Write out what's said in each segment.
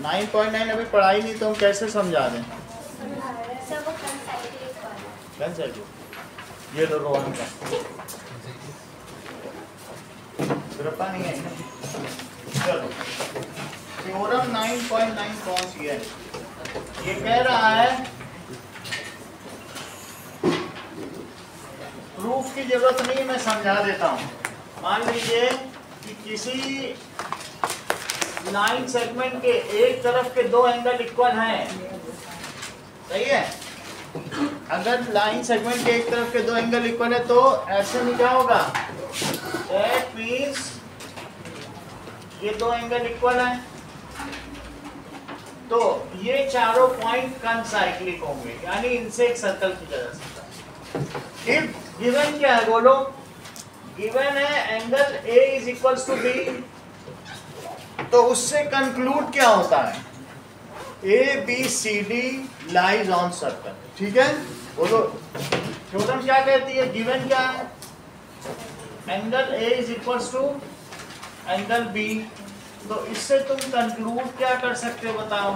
9.9 अभी पढ़ाई नहीं तो हम कैसे समझा दें? ये लो रोहन का ग्रप्पा नहीं है। चलो थ्योरम 9.9 कौन सी है? ये कह रहा है प्रूफ की जरूरत नहीं, मैं समझा देता हूं। मान लीजिए कि किसी लाइन सेगमेंट के एक तरफ के दो एंगल इक्वल हैं, सही है? अगर लाइन सेगमेंट के एक तरफ के दो एंगल इक्वल है तो ऐसे में क्या होगा? दैट मींस ये दो एंगल इक्वल हैं, तो ये चारों पॉइंट कनसाइक्लिक होंगे, यानी इनसे एक सर्कल खींचा जा सकता है। इफ गिवन क्या है बोलो? गिवन है angle A is equals to B, तो उससे कंक्लूड क्या होता है? ABCD लाइज ऑन सर्कल, ठीक है? बोलो थ्योरम क्या कहती है? गिवन क्या है? Angle A is equals to angle B, तो इससे तुम कंक्लूड क्या कर सकते हो बताओ?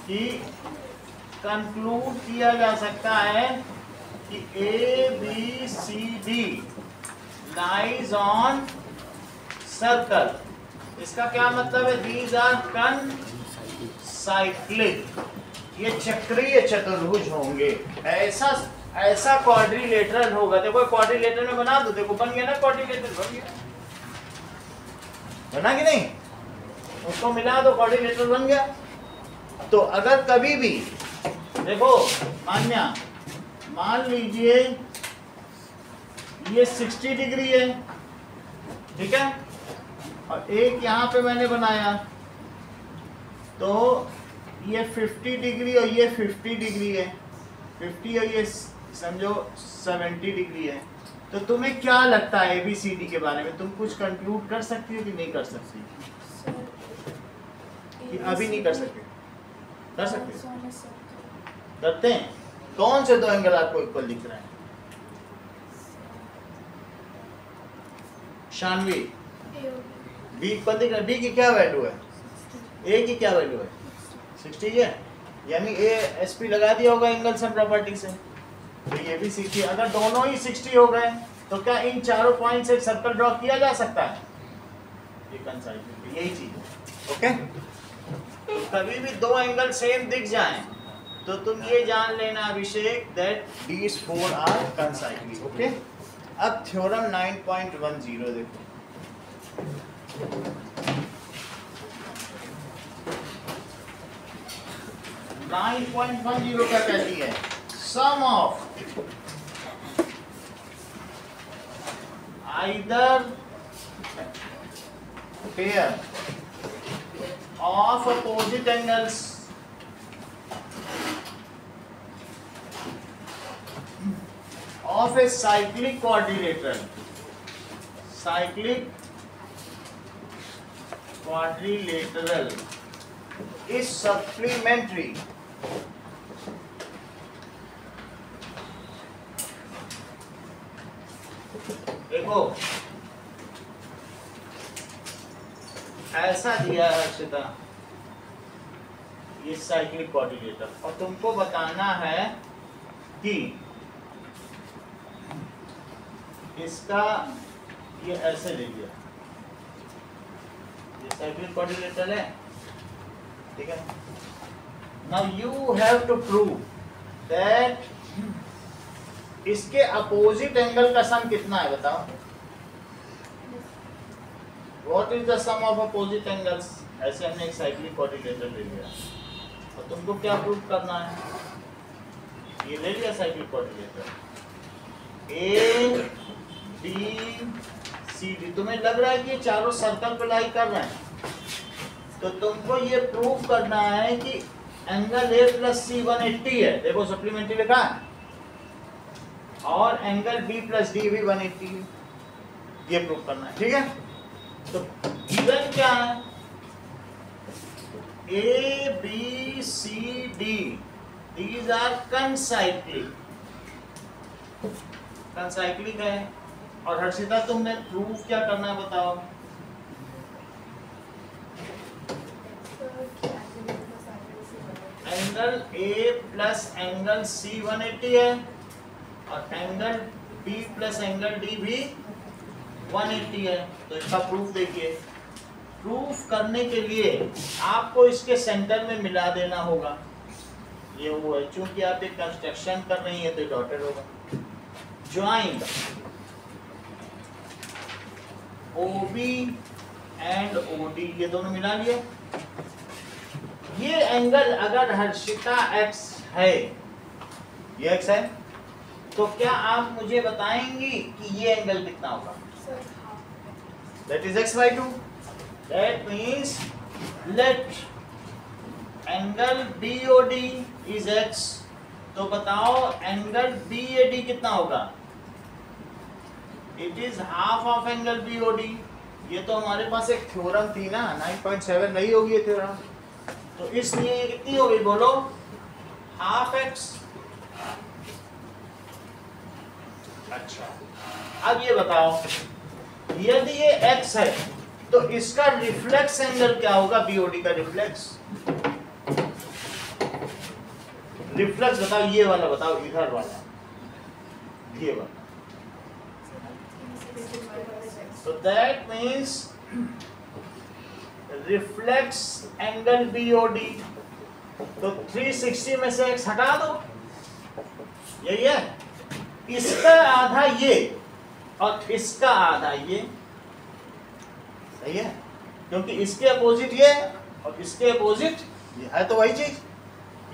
कि कंक्लूड किया जा सकता है कि ABCD लाइज ऑन सर्कल। इसका क्या मतलब है? दीज आर कनसाइक्लिक, ये चक्रीय चतुर्भुज होंगे। ऐसा क्वाड्रिलेटरल होगा। देखो क्वाड्रिलेटरल में बना दो, देखो बन गया ना, क्वाड्रिलेटरल बन गया, बना कि नहीं? उसको मिला दो, क्वाड्रिलेटरल बन गया। तो अगर कभी भी देखो मान लीजिए ये 60 डिग्री है, ठीक है, और एक यहाँ पे मैंने बनाया, तो ये 50 डिग्री और ये 50 डिग्री है, 50 और ये समझो 70 डिग्री है। तो तुम्हें क्या लगता है ABCD के बारे में? तुम कुछ कंक्लूड कर सकती हो कि नहीं कर सकती? कि अभी नहीं कर सकते? कर सकते? करते हैं। कौन से दो एंगल आपको इक्वल दिख रहे हैं? शानवी, B इक्वल दिख रहा है। B की क्या वैल्यू है? A की क्या वैल्यू है? 60 है, यानी ASP लगा दिया होगा एंगल सम प्रॉपर्टी से, तो ये भी 60। अगर दोनों ही 60 हो गए तो क्या इन चारों पॉइंट से एक सर्कल ड्रॉ किया जा सकता है? ये कनसाइक्लिक, यही चीज है। ओके, तो कभी भी दो एंगल सेम दिख जाएं तो तुम ये जान लेना Abhishek that these four are concyclic. Okay, अब थ्योरम 9.10 देखो। क्या कहती है? Sum of either pair of opposite angles of a cyclic quadrilateral is supplementary देखो ऐसा दिया है अक्षता, ये साइक्लिक क्वाड्रिलेटरल, और तुमको बताना है कि इसका ये ऐसे ले लिया, ये साइक्लिक क्वाड्रिलेटरल है, ठीक है। Now you have to prove that इसके अपोजिट एंगल का सम कितना है बताओ? What is the sum of opposite angles? ऐसे हमने एक साइक्लिक क्वाड्रिलेटरल ले लिया और तुमको क्या प्रूव करना है? ये ले लिया साइक्लिक क्वाड्रिलेटरल ABCD, तुम्हें लग रहा है कि ये चारों सर्कल पे लाई कर रहे हैं, तो तुमको ये प्रूव करना है कि एंगल A प्लस C 180 है, देखो सप्लीमेंट्री लिखा है, और एंगल B प्लस D भी 180 है, ये प्रूव करना है, ठीक है। तो गिवन क्या है? ABCD these are कंसाइक्लिक है। और हर्षिता तुमने प्रूफ क्या करना है बताओ? Angle A plus angle C 180 है और angle B plus angle D भी 180 है। तो इसका प्रूफ देखिए। प्रूफ करने के लिए आपको इसके सेंटर में मिला देना होगा। ये वो है, चूंकि आप एक कंस्ट्रक्शन कर रही है तो डॉटेड होगा। ज्वाइंट OB एंड OD, ये दोनों मिला लिया। ये एंगल अगर हर्षिता x है, ये x है, तो क्या आप मुझे बताएंगी कि ये एंगल कितना होगा? That is x by 2. That means let angle BOD is x। तो बताओ एंगल BAD कितना होगा? It is half of angle BOD। ये तो हमारे पास एक थ्योरम थी ना, 9.7 नहीं होगी ये थ्योरम, तो इसलिए ये कितनी होगी बोलो? Half x। अच्छा, अब ये बताओ यदि ये x है तो इसका रिफ्लेक्स एंगल क्या होगा? BOD का रिफ्लेक्स। रिफ्लेक्स बताओ, ये वाला बताओ, इधर वाला, ये वाला। So that means reflex angle BOD, तो 360 में से x हटा दो, यही है। इसका आधा ये और इसका आधा ये, सही है, क्योंकि इसके अपोजिट ये और इसके अपोजिट ये है, तो वही चीज,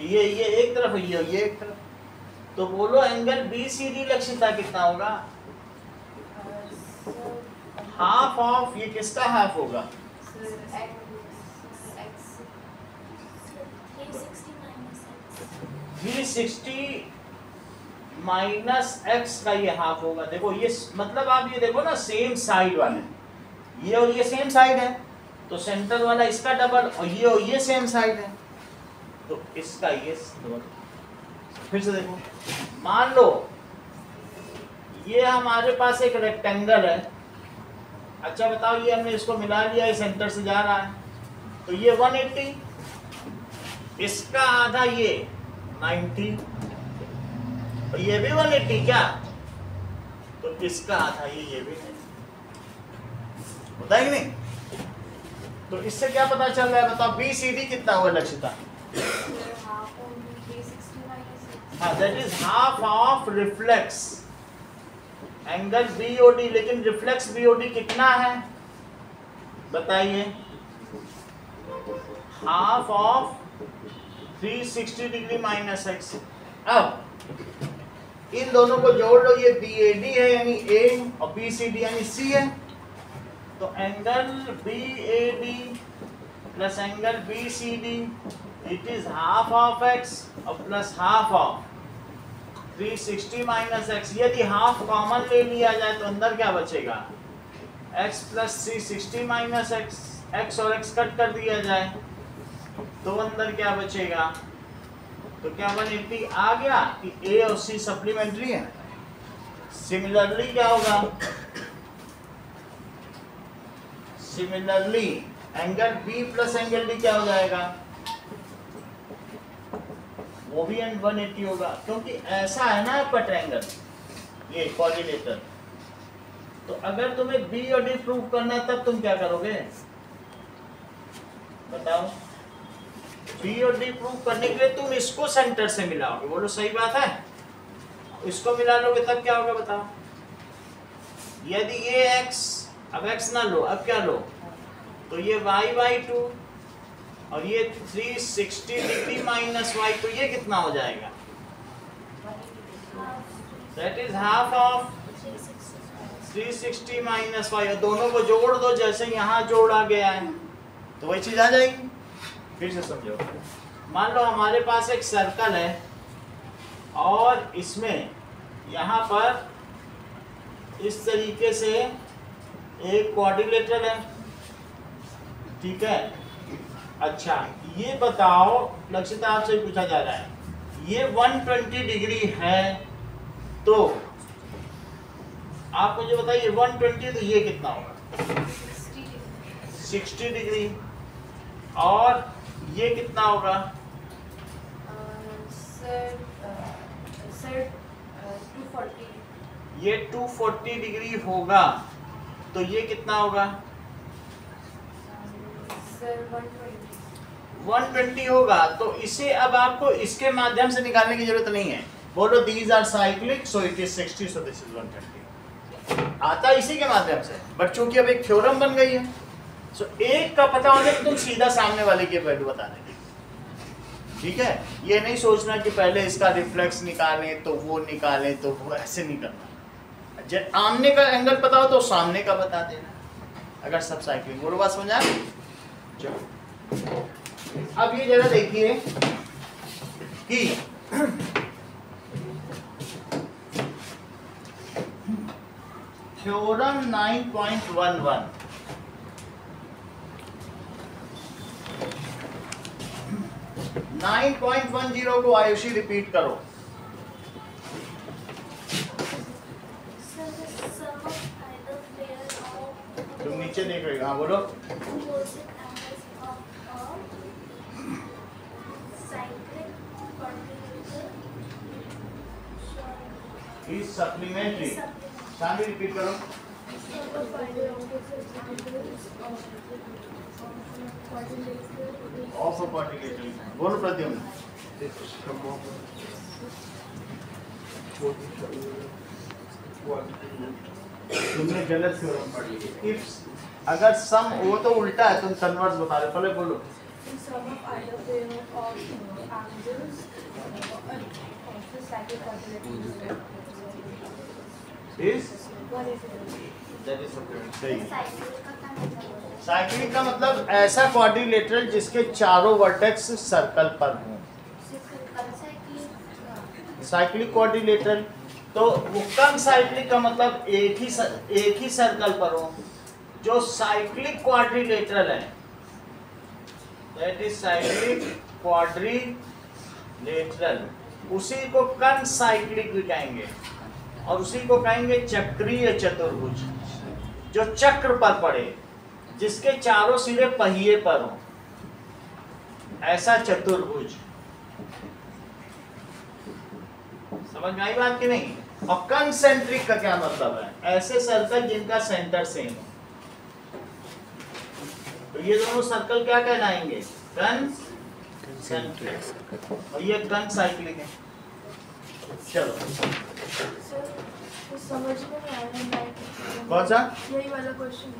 ये एक तरफ, ये एक तरफ। तो बोलो एंगल BCD लक्षिता कितना होगा? हाफ ऑफ, ये किसका हाफ होगा? 360 माइनस x का ये हाफ होगा। देखो ये मतलब आप ये देखो ना, सेम साइड वाले, ये और ये सेम साइड है, तो सेंटर वाला इसका डबल और ये सेम साइड है, तो इसका ये डबल। फिर से देखो, मान लो ये हमारे पास एक रेक्टेंगल है। अच्छा बताओ, ये हमने इसको मिला लिया, ये सेंटर से जा रहा है, तो ये 180, इसका आधा ये 90 और ये भी 180 क्या, तो इसका आधा ये भी होता है कि नहीं? तो इससे क्या पता चल रहा है बताओ? BCD कितना हुआ लक्षिता? हाँ, that is half of reflex angle BOD। लेकिन रिफ्लेक्स BOD कितना है बताइए? Half of 360 degree minus x। अब इन दोनों को जोड़ लो, ये BAD है यानी A और BCD यानी C है, तो angle BAD plus angle BCD it is half of x और plus half of 360 minus x। यदि हाफ कॉमन ले लिया जाए तो अंदर क्या बचेगा? x प्लस 360 माइनस x और x कट कर दिया जाए तो अंदर क्या बचेगा? तो क्या 180 आ गया कि a और c सप्लीमेंट्री है। सिमिलरली क्या होगा? Similarly angle B plus angle D क्या हो जाएगा? वो भी 180 होगा, क्योंकि ऐसा है ना आपका ट्रायंगल, ये कोऑर्डिनेटर। तो अगर तुम्हें B और D प्रूव करना है तब तुम क्या करोगे बताओ? B और D प्रूव करने के लिए तुम इसको सेंटर से मिलाओगे, बोलो सही बात है? इसको मिला लोगे तब क्या होगा बताओ? यदि ये x, अब x ना लो, अब क्या लो? तो ये y by 2 और ये 360 डिग्री माइनस y, तो ये कितना हो जाएगा? That is half of 360 minus y। और दोनों को जोड़ दो जैसे यहाँ जोड़ा गया है, तो वही चीज आ जाएगी। फिर से समझो, मान लो हमारे पास एक सर्कल है और इसमें यहाँ पर इस तरीके से एक क्वाड्रिलेटरल है, ठीक है। अच्छा ये बताओ लक्षिता, आपसे पूछा जा रहा है, ये 120 डिग्री है, तो आप मुझे बताइए 120 तो ये कितना होगा? 60 डिग्री। और ये कितना होगा? सर 240। ये 240 डिग्री होगा, तो ये कितना होगा? सर 120 होगा। तो इसे अब आपको इसके माध्यम से निकालने की जरूरत नहीं है। बोलो these are cyclic so it is 60 so this is 120। आता इसी के माध्यम से, बट चूंकि अब एक थ्योरम बन गई है, सो एक का पता होने तो तुम सीधा सामने वाले की वैल्यू बता देंगे। ठीक है, ये नहीं सोचना कि पहले इसका रिफ्लेक्स निकालें तो वो निकालें तो वो, ऐसे नहीं करना। जब आमने का एंगल पता हो तो सामने का बता देना, अगर सब साइक्लिक। बोलो बात समझा? चलो अब ये जरा देखिए कि थ्योरम 9.11 9.10 को आयुषी रिपीट करो। तुम नीचे देख रहे हो? हाँ बोलो। Is supplementary. शामिल रिपीट करो। Of a particular. बोलो प्रद्युम्न। तुमने गलत थ्योरम पढ़ी। इफ अगर सम वो तो उल्टा है, तुम कन्वर्स बता रहे हो। पहले बोलो। Sum of either pair of angles of the cyclic quadrilateral is that is सही। साइक्लिक का मतलब ऐसा क्वाड्रिलेटरल जिसके चारों वर्टेक्स सर्कल पर हों। साइक्लिक क्वाड्रिलेटरल तो वो कम साइक्लिक का मतलब एक ही सर्कल पर हो। जो साइक्लिक क्वाड्रिलेटरल है दैट इज साइक्लिक क्वाड्रिलेटरल, उसी को कनसाइक्लिक भी कहेंगे और उसी को कहेंगे चक्रीय चतुर्भुज, जो चक्र पर पड़े, जिसके चारों सिरे पहिए पर हो, ऐसा चतुर्भुज। समझ में आई बात कि नहीं? और कंसेंट्रिक का क्या मतलब है? ऐसे सर्कल जिनका सेंटर सेम हो। तो ये दोनों सर्कल क्या कहलाएंगे? कंसेंट्रिक। और ये कंसाइक्लिक है। चलो समझ में नहीं आया। कौन सा? यही वाला क्वेश्चन।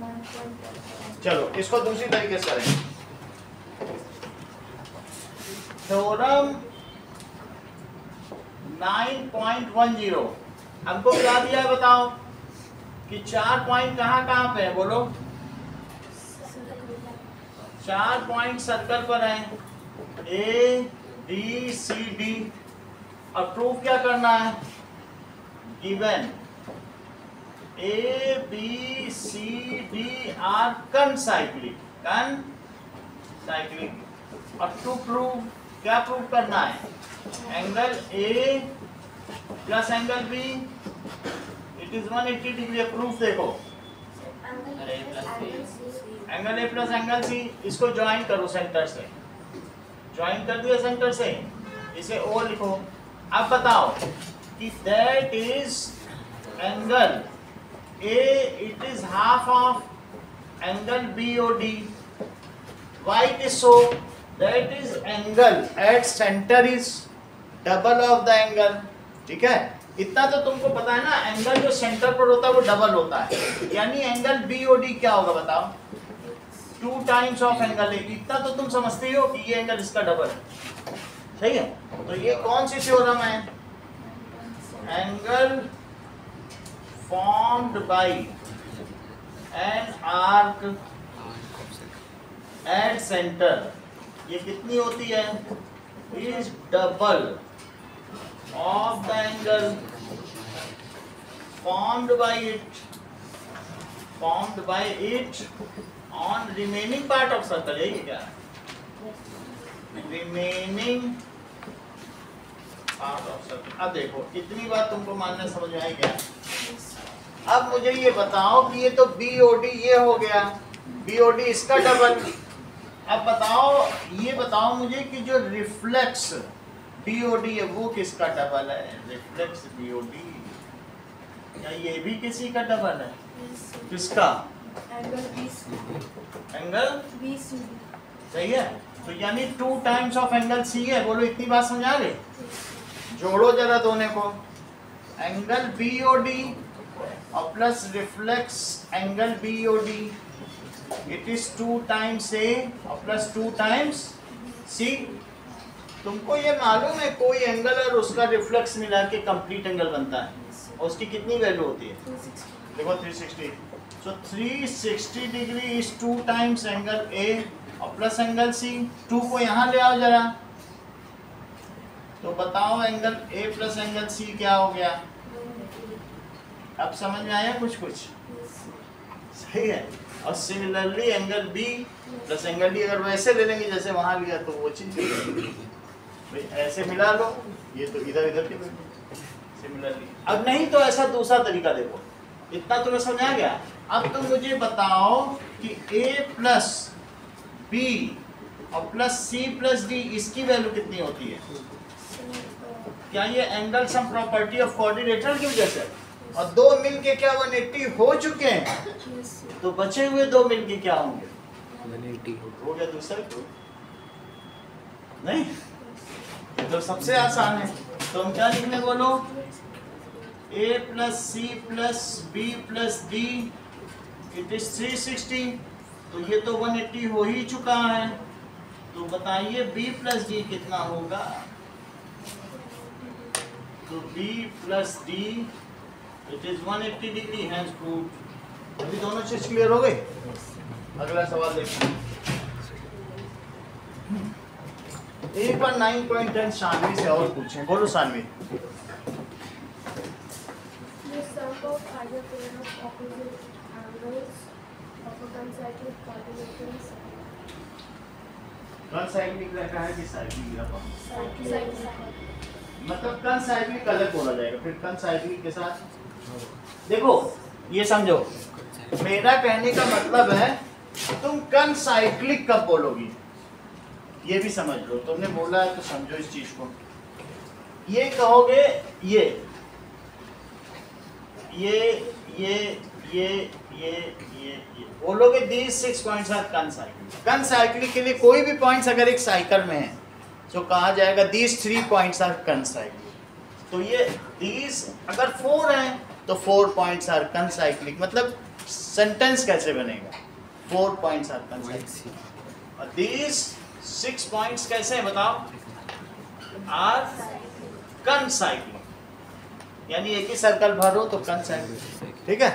चलो इसको दूसरी तरीके से करेंगे। थ्योरम 9.10 हमको क्या दिया है बताओ? कि 4 पॉइंट कहाँ पे है? बोलो। 4 पॉइंट सर्कल पर हैं, A, B, C, D। और प्रूफ क्या करना है? Given A, B, C, D are concyclic. Concyclic. और टू प्रूव क्या प्रूव करना है? Angle A plus angle B it is 180 degree. Proof देखो, angle A plus angle C, इसको ज्वाइन करो सेंटर से। ज्वाइन कर दिया सेंटर से, इसे O लिखो। अब बताओ कि that is angle A, it is half of angle BOD। Why it is so? That is angle at center is double of the angle। ठीक है, इतना तो तुमको पता है ना, एंगल जो सेंटर पर होता है वो डबल होता है। यानी एंगल BOD क्या होगा बताओ? 2 टाइम्स ऑफ एंगल A। इतना तो तुम समझते ही हो कि ये एंगल इसका डबल है। सही है? तो ये कौन सी थ्योरम है? Angle formed by an arc at center, ये कितनी होती है? is double of the angle formed by it on remaining part of circle। यही क्या? remaining part of circle। अब देखो इतनी बात तुमको मानना समझ में आई क्या? अब मुझे ये बताओ कि ये तो BOD ये हो गया, BOD इसका डबल, अब बताओ, ये बताओ मुझे कि जो रिफ्लेक्स बीओडी है वो किसका डबल है? रिफ्लेक्स बीओडी, क्या ये भी किसी का डबल है? किसका? Angle BCD। Angle BCD। सही है, तो यानी 2 टाइम्स ऑफ एंगल सी है। बोलो इतनी बात समझा गए? जोड़ो जरा दोनों को, एंगल बीओडी और plus reflex angle BOD, it is 2 times A और प्लस 2 टाइम्स सी। तुमको ये मालूम है कोई एंगल और उसका रिफ्लेक्स मिला के कंप्लीट एंगल बनता है, और उसकी कितनी वैल्यू होती है? 360। देखो 360। सो 360 degree is 2 times angle A और प्लस एंगल सी। 2 को यहाँ ले आओ जरा, तो बताओ angle A plus angle C क्या हो गया? अब समझ में आया कुछ कुछ? सही है। और similarly angle B plus angle D अगर वैसे ले लेंगे जैसे वहां लिया तो वो चीज भाई ऐसे मिला लो, ये तो इधर इधर के सिमिलरली। अब नहीं तो ऐसा दूसरा तरीका देखो, इतना तुम्हें समझ आ गया। अब तुम मुझे बताओ कि a प्लस बी और प्लस सी प्लस डी इसकी वैल्यू कितनी होती है? क्या ये angle sum property of quadrilateral की वजह से? और दो मिलके क्या 180 हो चुके हैं, तो बचे हुए दो मिलके क्या होंगे? 180 हो गया दूसरा तो नहीं, ये तो सबसे आसान है। तो हम क्या लिखने बोलो? a plus C plus B plus D it is 360, तो ये तो 180 हो ही चुका है। तो बताइए b प्लस डी कितना होगा? तो b plus D it is 180 degree, hence proved. अभी दोनों चीज क्लियर हो गई? अगला सवाल देखिए। एक बार 9.10 शानवी से और पूछें। बोलो Shanvi. The sum of either pair of opposite angles of a concyclic quadrilateral कंसाइक्लिक रखा है कि साइक्लिक रखा? cycle। मतलब कंसाइक्लिक अलग बोला जाएगा, फिर कंसाइक्लिक के साथ देखो ये समझो, मेरा कहने का मतलब है तुम कंसाइक्लिक कब बोलोगी ये भी समझ लो। तुमने बोला है तो समझो इस चीज को। ये कहोगे ये ये ये ये ये ये बोलोगे these 6 points are concyclic। कंसाइक्लिक के लिए कोई भी पॉइंट्स अगर एक साइकिल में है तो कहा जाएगा these 3 points are concyclic। तो ये these अगर 4 हैं तो 4 points are concyclic। मतलब सेंटेंस कैसे बनेगा? 4 points are concyclic और these 6 points कैसे हैं बताओ? are concyclic, यानी एक ही सर्कल भरो तो कंसाइक्लिक। ठीक है,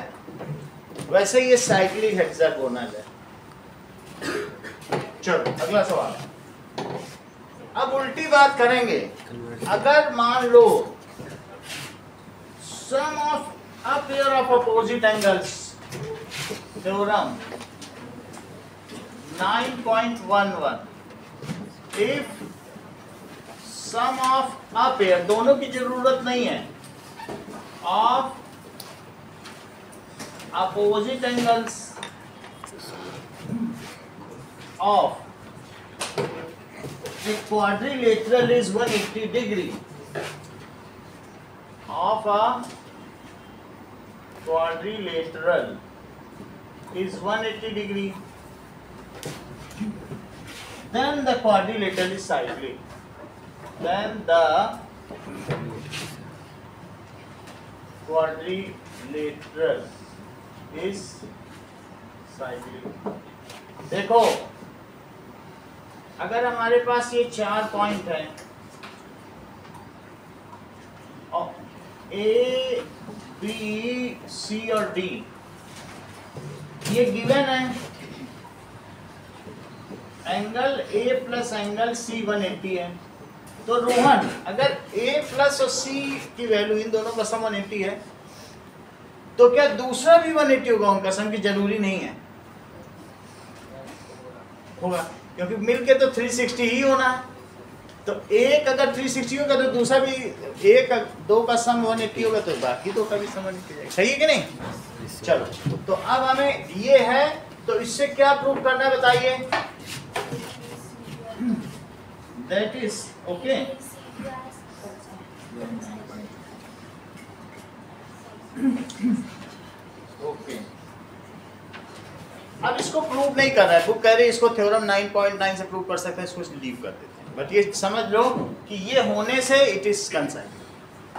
वैसे ये साइक्लिक हेक्सागोनल है। चलो अगला सवाल। अब उल्टी बात करेंगे। अगर मान लो sum of a pair of opposite angles, theorem 9.11, if sum of a pair, दोनों की जरूरत नहीं है, of opposite angles of the quadrilateral is 180 degree, of a quadrilateral is 180 degree, then the quadrilateral is cyclic. Then the quadrilateral is cyclic। देखो अगर हमारे पास ये 4 point हैं और ए बी सी और डी ये गिवन है, angle A plus angle C 180 है। तो रोहन अगर a प्लस और c की वैल्यू इन दोनों का सम 180 है तो क्या दूसरा भी 180 होगा? उनका सम की जरूरी नहीं है, होगा क्योंकि मिलके तो 360 ही होना है। तो एक अगर 360 होगा तो दूसरा भी एक दो का सम 180 होगा तो बाकी दो का भी सम 180 जाएगा। सही है कि नहीं? चलो तो अब हमें ये है, तो इससे क्या प्रूव करना है बताइए? That is okay. ओके, अब इसको प्रूव नहीं कर रहा है, बुक कह रही है इसको थ्योरम 9.9 से प्रूव कर सकते हैं, इसको लीव कर देते हैं। बट ये समझ लो कि ये होने से इट इज कंसाइंड।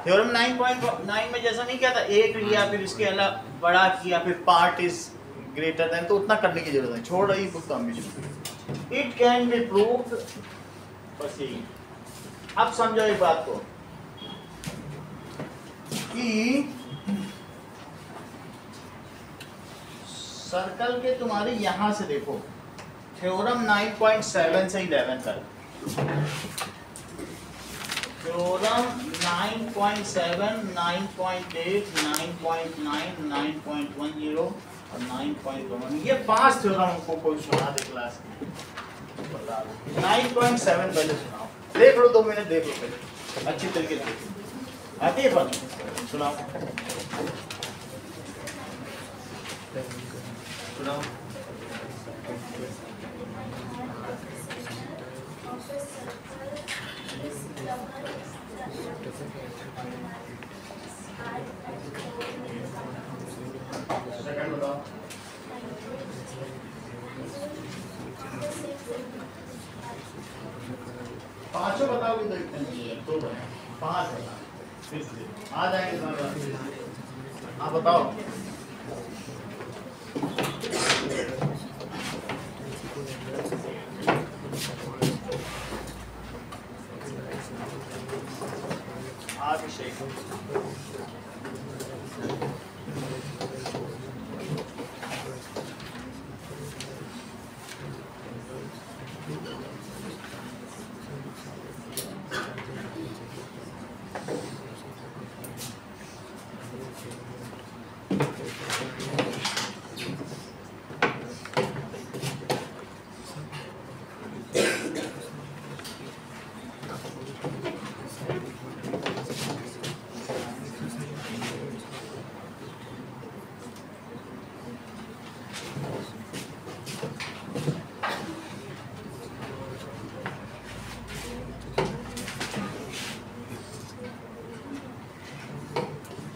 थ्योरम 9.9 में जैसा नहीं कहता एक लिया फिर इसके अलावा बड़ा किया फिर पार्ट इज ग्रेटर देन, तो उतना करने की जरूरत है, छोड़ रही बुक तो हम भी इट कैन बी प्रूव्ड। बस यही। अब समझो एक बात को कि सर्कल के तुम्हारी यहां से देखो थ्योरम 9.7 से 11 तक, थ्योरम 9.7, 9.8, 9.9, 9.10 और 9.1, ये 5 थ्योरम को कोई सुना दे क्लास में, बता दो। 9.7 पहले सुनाओ, देख लो 2 मिनट देख लो पहले अच्छी तरीके से देखो, आती है बात, सुनाओ सुनाओ। सेकंड बताओ। पांचों बताओगे देखते हैं, दो बताओ, 5 बताओ, फिर से आ जाएंगे। हाँ बताओ। अभिषेक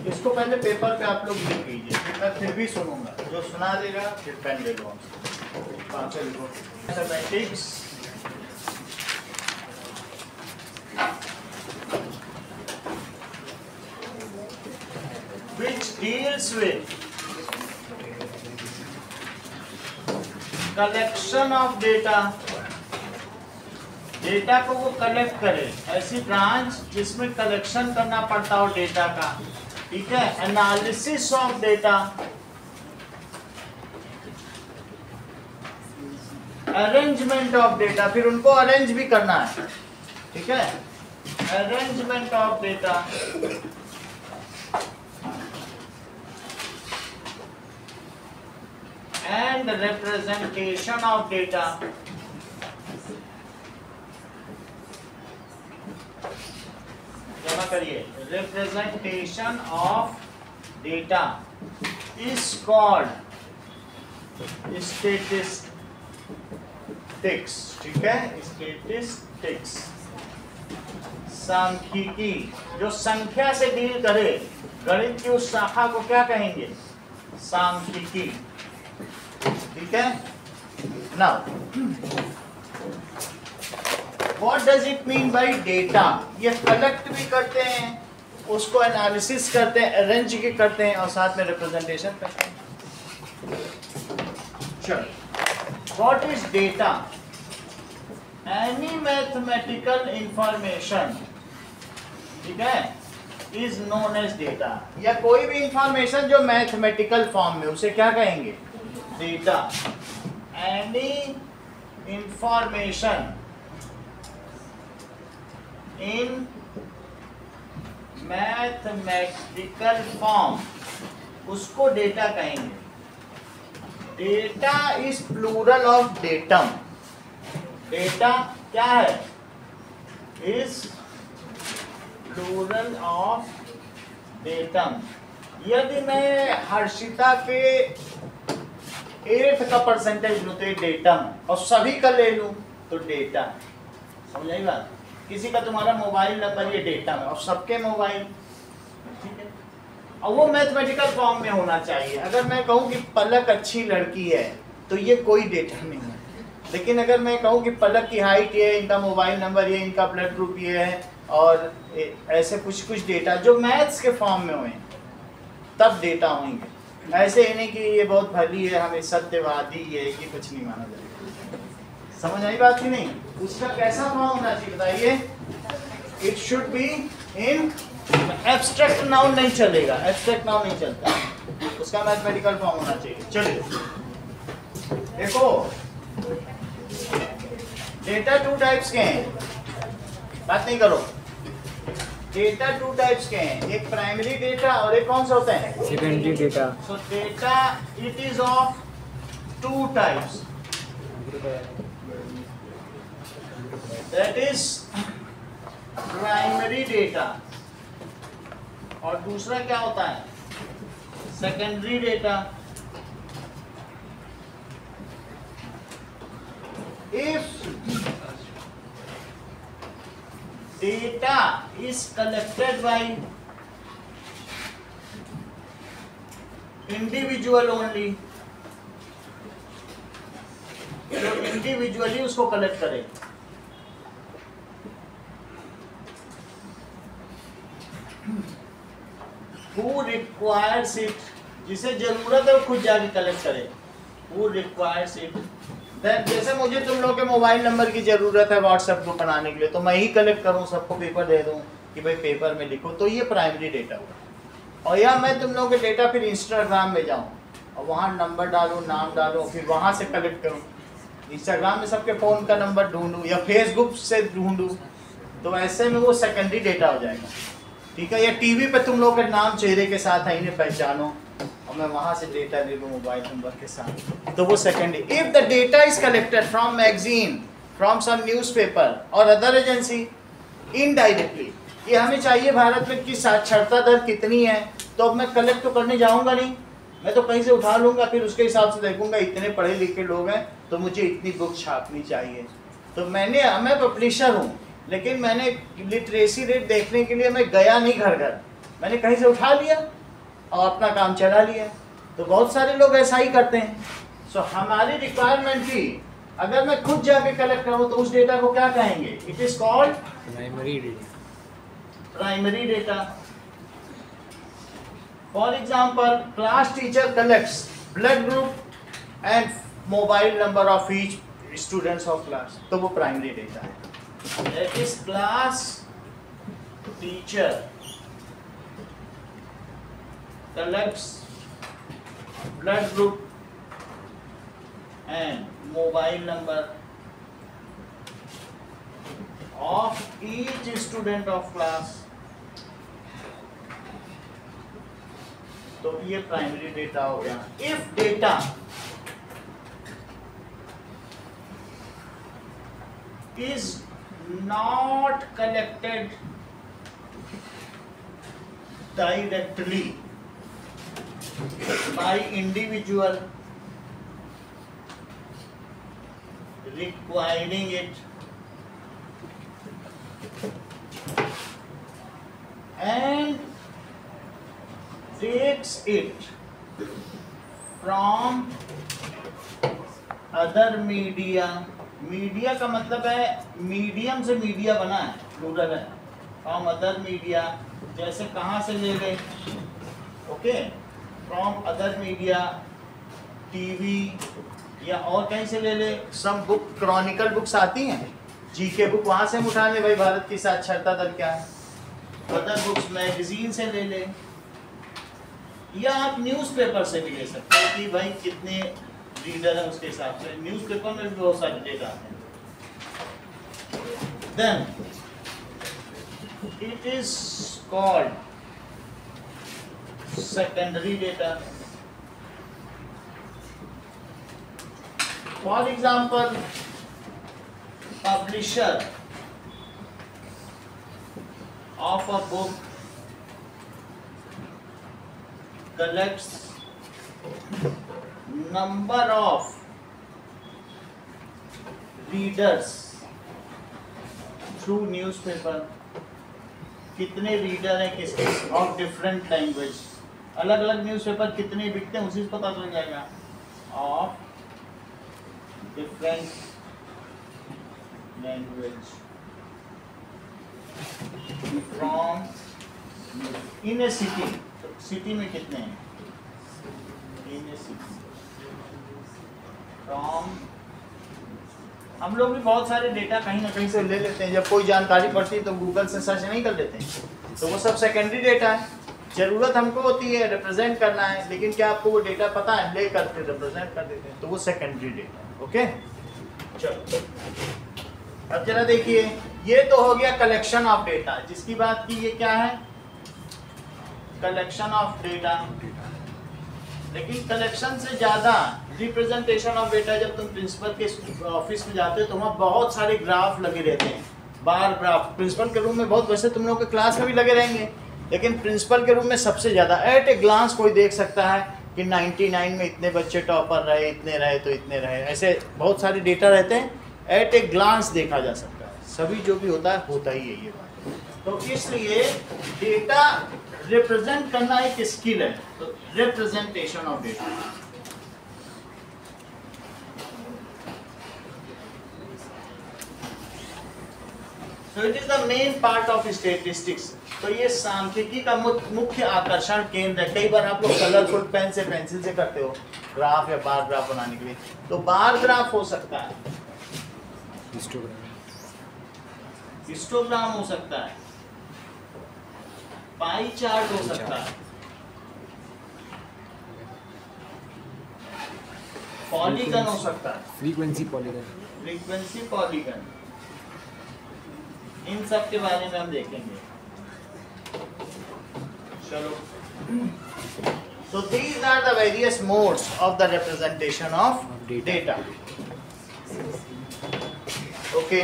इसको पहले पेपर पे आप लोग लिख लीजिए, मैं फिर भी सुनूंगा, जो सुना देगा फिर पेन ले लो हमसे। पांचों लिखो। Mathematics which deals with collection of data, data को वो कलेक्ट करे, ऐसी ब्रांच जिसमें कलेक्शन करना पड़ता हो डेटा का, ठीक है। Analysis of data, arrangement of data, फिर उनको अरेंज भी करना है, ठीक है। Arrangement of data, and representation of data, जमा करिए, representation of data is called statistics, ठीक है। स्टैटिस्टिक्स सांख्यिकी, जो संख्या से डील करे, गणित की उस शाखा को क्या कहेंगे, सांख्यिकी, ठीक है। Now What does it mean by data? ये कलेक्ट भी करते हैं, उसको एनालिसिस करते हैं, अरेंज भी करते हैं और साथ में रिप्रेजेंटेशन करते हैं। चलो, What is data? Any mathematical information, ठीक है, is known as data। या कोई भी इंफॉर्मेशन जो मैथमेटिकल फॉर्म में, उसे क्या कहेंगे, data. Any information in mathematical form, उसको डेटा कहेंगे। Data is plural of datum. Data क्या है, इज प्लूरल ऑफ डेटम। यदि मैं हर्षिता के 8th का परसेंटेज लूँ तो डेटम, और सभी का ले लूँ तो डेटा। समझ आई बात? किसी का तुम्हारा मोबाइल नंबर ये डेटा में, और सबके मोबाइल, ठीक है, और वो मैथमेटिकल फॉर्म में होना चाहिए। अगर मैं कहूँ कि पलक अच्छी लड़की है तो ये कोई डेटा नहीं है, लेकिन अगर मैं कहूँ कि पलक की हाइट ये है, इनका मोबाइल नंबर ये, इनका ब्लड ग्रुप ये है, और ऐसे कुछ कुछ डेटा जो मैथ्स के फॉर्म में हुए तब डेटा होंगे। ऐसे ही नहीं कि ये बहुत भली है, हमें सत्यवादी है, कि कुछ नहीं माना जाएगा। समझ आई बात कि नहीं? उसका कैसा फॉर्म होना चाहिए बताइए? It should be in abstract noun नहीं चलेगा, एब्स्ट्रैक्ट नाउन नहीं चलता, उसका मैथमेटिकल फॉर्म होना चाहिए। चलिए देखो, डेटा टू टाइप्स के हैं, बात नहीं करो। डेटा टू टाइप्स के हैं, एक प्राइमरी डेटा और एक कौन सा होता है? Secondary data. So data it is of two types, that is primary data, और दूसरा क्या होता है? Secondary data. If data is collected by individual only, तो इंडिविजुअली उसको कलेक्ट करें। Who requires it, जिसे जरूरत है वो खुद जाके कलेक्ट करे। Who requires it, जैसे मुझे तुम लोगों के मोबाइल नंबर की जरूरत है व्हाट्सएप ग्रुप बनाने के लिए, तो मैं ही कलेक्ट करूं, सबको पेपर दे दूं कि भाई पेपर में लिखो, तो ये प्राइमरी डेटा हुआ। और या मैं तुम लोगों के डेटा फिर इंस्टाग्राम में जाऊं और वहां नंबर डालूं, नाम डालूं, फिर वहां से कलेक्ट करूं, इंस्टाग्राम में सबके फ़ोन का नंबर ढूंढूं या फेसबुक से ढूंढूं, तो ऐसे में वो सेकेंडरी डेटा हो जाएगा। ठीक है, या टीवी पे तुम लोग का नाम चेहरे के साथ है, इन्हें पहचानो, और मैं वहां से डेटा ले लूँ मोबाइल नंबर के साथ, तो वो secondary. If the data is collected from magazine, from some newspaper और अदर एजेंसी इनडायरेक्टली, ये हमें चाहिए भारत में कि साक्षरता दर कितनी है, तो अब मैं कलेक्ट तो करने जाऊंगा नहीं, मैं तो कहीं से उठा लूंगा, फिर उसके हिसाब से देखूंगा इतने पढ़े लिखे लोग हैं तो मुझे इतनी बुक छापनी चाहिए। तो मैं पब्लिशर हूँ, लेकिन मैंने लिटरेसी रेट देखने के लिए मैं गया नहीं घर घर, मैंने कहीं से उठा लिया और अपना काम चला लिया। तो बहुत सारे लोग ऐसा ही करते हैं। सो हमारी रिक्वायरमेंट थी, अगर मैं खुद जाके कलेक्ट करूँ तो उस डेटा को क्या कहेंगे? It is called primary data. Primary data. For example, class teacher collects blood group and mobile number of each students of class, तो वो प्राइमरी डेटा है। That is class teacher collects blood group and mobile number of each student of class, तो ये primary data हो गया। If data is not collected directly by individual requiring it, and takes it from other media, media का मतलब है medium से media बना है, प्लूरल है, फ्रॉम अदर मीडिया, जैसे कहाँ से ले ले, okay, from other media, TV या और कहीं से ले ले। सम बुक, क्रॉनिकल बुक्स आती हैं, जीके बुक, वहाँ से हम उठा ले भाई भारत की साक्षरता दर क्या है, अदर बुक्स मैगजीन से ले ले, या आप न्यूज़पेपर से भी ले सकते हो कि भाई कितने रीडर है उसके हिसाब से, न्यूज़पेपर में भी बहुत सारे डेटा आते हैं। Then it is called secondary data. For example, publisher of a book collects number of readers through newspaper, कितने रीडर हैं किसके ऑफ डिफरेंट लैंग्वेज, अलग अलग न्यूज़पेपर कितने बिकते हैं उसी से पता चल जाएगा। Of different language from in A city, तो सिटी में कितने हैं, इन ए सिटी फ्रॉम, हम लोग भी बहुत सारे डेटा कहीं ना कहीं से ले लेते हैं, जब कोई जानकारी पड़ती है तो गूगल से सर्च नहीं कर लेते हैं, तो वो सब सेकेंडरी डेटा है। जरूरत हमको होती है रिप्रेजेंट करना है, लेकिन क्या आपको वो डेटा पता है, ले करके रिप्रेजेंट कर देते हैं, तो वो सेकेंडरी डेटा है। ओके चलो अब जरा देखिए, ये तो हो गया कलेक्शन ऑफ डेटा, जिसकी बात की ये क्या है, कलेक्शन ऑफ डेटा। लेकिन कलेक्शन से ज्यादा रिप्रेजेंटेशन ऑफ डेटा, जब तुम प्रिंसिपल के ऑफिस में जाते हो तो वहाँ बहुत सारे ग्राफ लगे रहते हैं, बार ग्राफ। प्रिंसिपल के रूम में बहुत, वैसे तुम लोगों के क्लास में भी लगे रहेंगे, लेकिन प्रिंसिपल के रूम में सबसे ज़्यादा एट ए ग्लांस कोई देख सकता है कि 99 में इतने बच्चे टॉपर रहे, इतने रहे तो इतने रहे, ऐसे बहुत सारे डेटा रहते हैं, एट ए ग्लांस देखा जा सकता है। सभी जो भी होता ही है ये बात। तो इसलिए डेटा रिप्रेजेंट करना एक स्किल है, तो representation of data. So it is the main part of statistics। तो ये सांख्यिकी का मुख्य आकर्षण केंद्र है। कई बार आप लोग कलरफुल पेन से, पेंसिल से करते हो ग्राफ या बार ग्राफ बनाने के लिए, तो बार ग्राफ हो सकता है, हिस्टोग्राम हो सकता है, पाई चार्ट हो सकता है, पॉलीगन हो सकता है, फ्रीक्वेंसी पॉलीगन, फ्रीक्वेंसी पॉलीगन, इन सब के बारे में हम देखेंगे। चलो, so these are the various modes of the representation of data। Okay।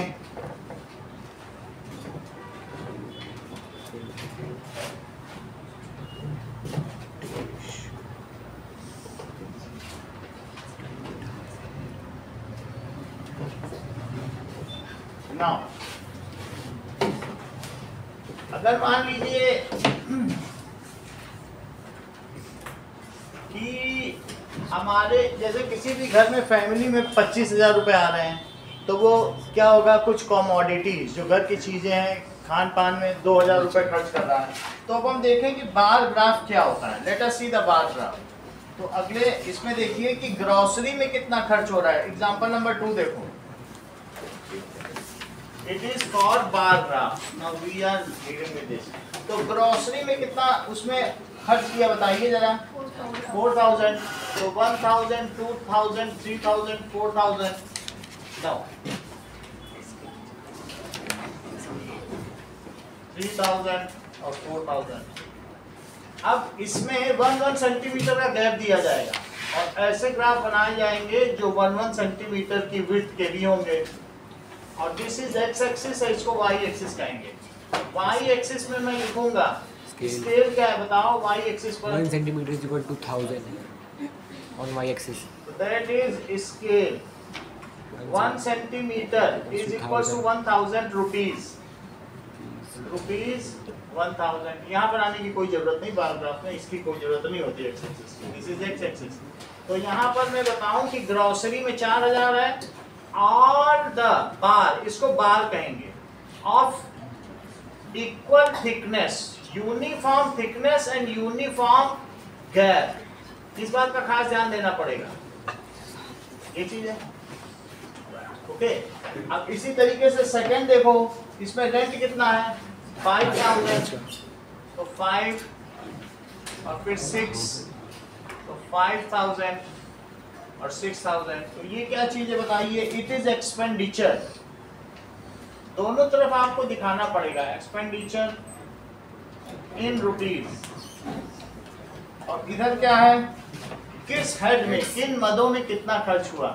Now, अगर मान लीजिए कि हमारे जैसे किसी भी घर में फैमिली में 25,000 रुपए आ रहे हैं, तो वो क्या होगा, कुछ कॉमोडिटीज जो घर की चीज़ें हैं, खान पान में 2,000 रुपए खर्च कर रहा है। तो अब हम देखें कि बार ग्राफ क्या होता है। Let us see the bar graph. तो अगले इसमें देखिए कि ग्रोसरी में कितना खर्च हो रहा है। एग्जाम्पल नंबर 2 देखो, it is for bar graph. Now we are dealing with this. तो ग्रोसरी में कितना उसमें खर्च किया बताइए जरा। 4,000। तो 1,000, 2,000, 3,000, 4,000। नाउ 3,000 और 4,000। अब इसमें 1 सेंटीमीटर का गैप दिया जाएगा और ऐसे ग्राफ बनाए जाएंगे जो 1 सेंटीमीटर की विड्थ के भी होंगे। और दिस इज एक्स एक्सिस है, इसको वाई एक्सिस कहेंगे। वाई एक्सिस में मैं लिखूंगा स्केल क्या है बताओ। वाई एक्सिस पर 1 centimetre is equal to 1000 on Y axis. That is scale. 1 centimetre is equal to 1,000 rupees. Rupees 1,000। यहाँ पर आने की कोई जरूरत नहीं, बार ग्राफ में इसकी कोई जरूरत नहीं होती एक्स एक्सिस की। This is x axis. तो यहाँ पर मैं बताऊं कि ग्रोसरी में 4,000 है और द बार, इसको बार कहेंगे, of equal thickness, uniform thickness and uniform gap. इस बात का खास ध्यान देना पड़ेगा, ये चीज है। ओके। अब इसी तरीके से सेकंड देखो, इसमें रेंट कितना है 5,000। तो 5 और फिर 6, तो 5,000 और 6,000। तो ये क्या चीज है बताइए। It is expenditure. दोनों तरफ आपको दिखाना पड़ेगा, एक्सपेंडिचर इन रुपीज। और इधर क्या है, किस हेड में, किन मदों में कितना खर्च हुआ।